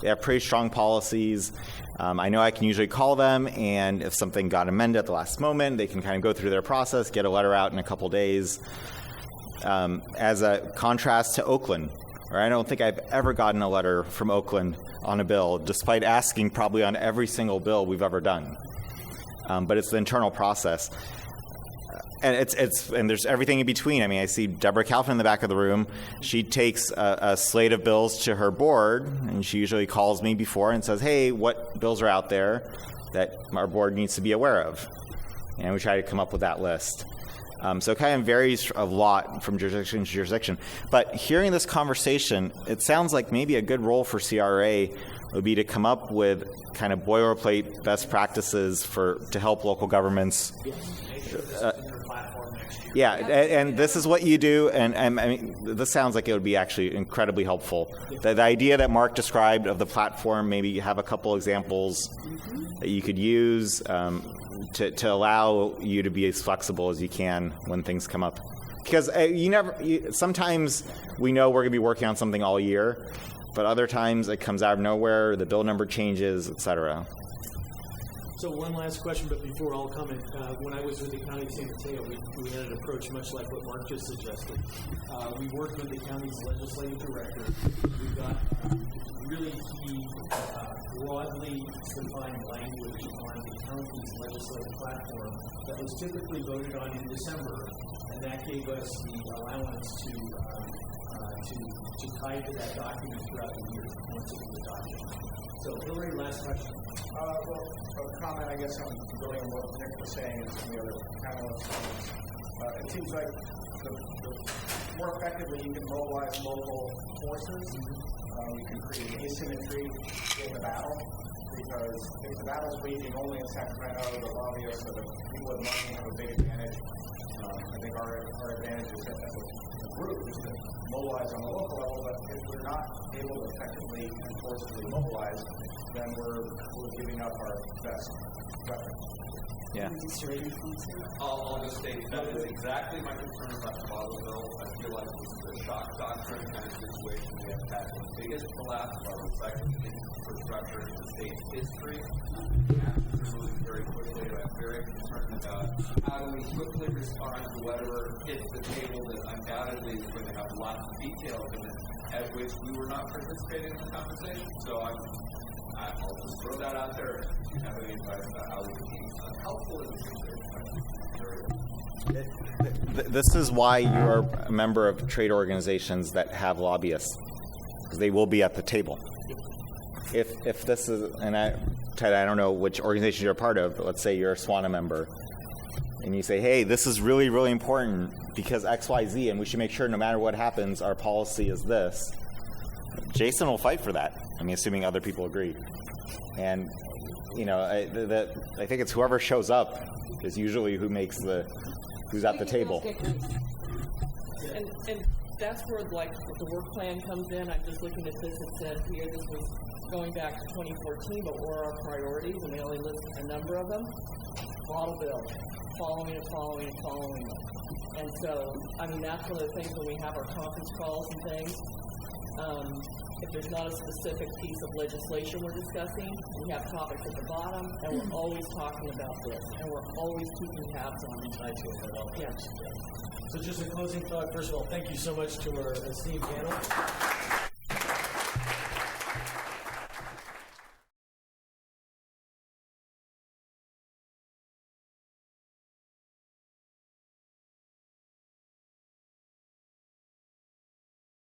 they have pretty strong policies. I know I can usually call them, and if something got amended at the last moment, they can kind of go through their process, get a letter out in a couple days. As a contrast to Oakland, where I don't think I've ever gotten a letter from Oakland on a bill, despite asking probably on every single bill we've ever done. But it's the internal process. And and there's everything in between. I mean, I see Deborah Kaufman in the back of the room. She takes a slate of bills to her board, and she usually calls me before and says, hey, what bills are out there that our board needs to be aware of? And we try to come up with that list. So it kind of varies a lot from jurisdiction to jurisdiction. But hearing this conversation, it sounds like maybe a good role for CRA would be to come up with kind of boilerplate best practices to help local governments. Yeah, and this is what you do, and I mean, this sounds like it would be actually incredibly helpful. The idea that Mark described of the platform, maybe you have a couple examples that you could use to allow you to be as flexible as you can when things come up. Because sometimes we know we're going to be working on something all year, but other times it comes out of nowhere, the bill number changes, et cetera. So one last question, but before I'll comment, when I was with the County of San Mateo, we had an approach much like what Mark just suggested. We worked with the county's legislative director. We got really key, broadly defined language on the county's legislative platform that was typically voted on in December, and that gave us the allowance to tie to that document throughout the year once it was adopted. So, Hillary, last question. Well, a comment, I guess, on building on what Nick was saying and some of the other panelists. It seems like the more effectively you can mobilize local forces, you can create asymmetry in the battle. Because if the battle is waging only in Sacramento, the lobbyists or the people with money have a big advantage. I think our advantage is as a group is to mobilize on the local level, but if we're not able to effectively and forcibly mobilize, then we're giving up our best weapon. Yeah. I'll just state that is exactly my concern about the bottle bill. I feel like this is a shock doctrine kind of situation. We have had the biggest collapse of our recycling infrastructure in the state's history. The actions are moving very quickly, and I'm very concerned about how do we quickly respond to whatever hits the table that undoubtedly is going to have lots of details in it, at which we were not participating in the conversation. So I'll just throw that out there. If you have any advice about how we can be helpful in this situation. This is why you are a member of trade organizations that have lobbyists, because they will be at the table. If this is, Ted, I don't know which organization you're a part of, but let's say you're a SWANA member, and you say, hey, this is really, really important because X, Y, Z, and we should make sure no matter what happens, our policy is this. Jason will fight for that. I mean, assuming other people agree. And, I think it's whoever shows up is usually who's at the table. And that's where, the work plan comes in. I'm just looking at this. It says here this was going back to 2014, but what are our priorities? And they only list a number of them. Bottle bill, following and following and following them. And so, that's one of the things when we have our conference calls and things. If there's not a specific piece of legislation we're discussing, we have topics at the bottom, and we're always talking about this, and we're always keeping tabs on these items. So just a closing thought. First of all, thank you so much to our esteemed panel.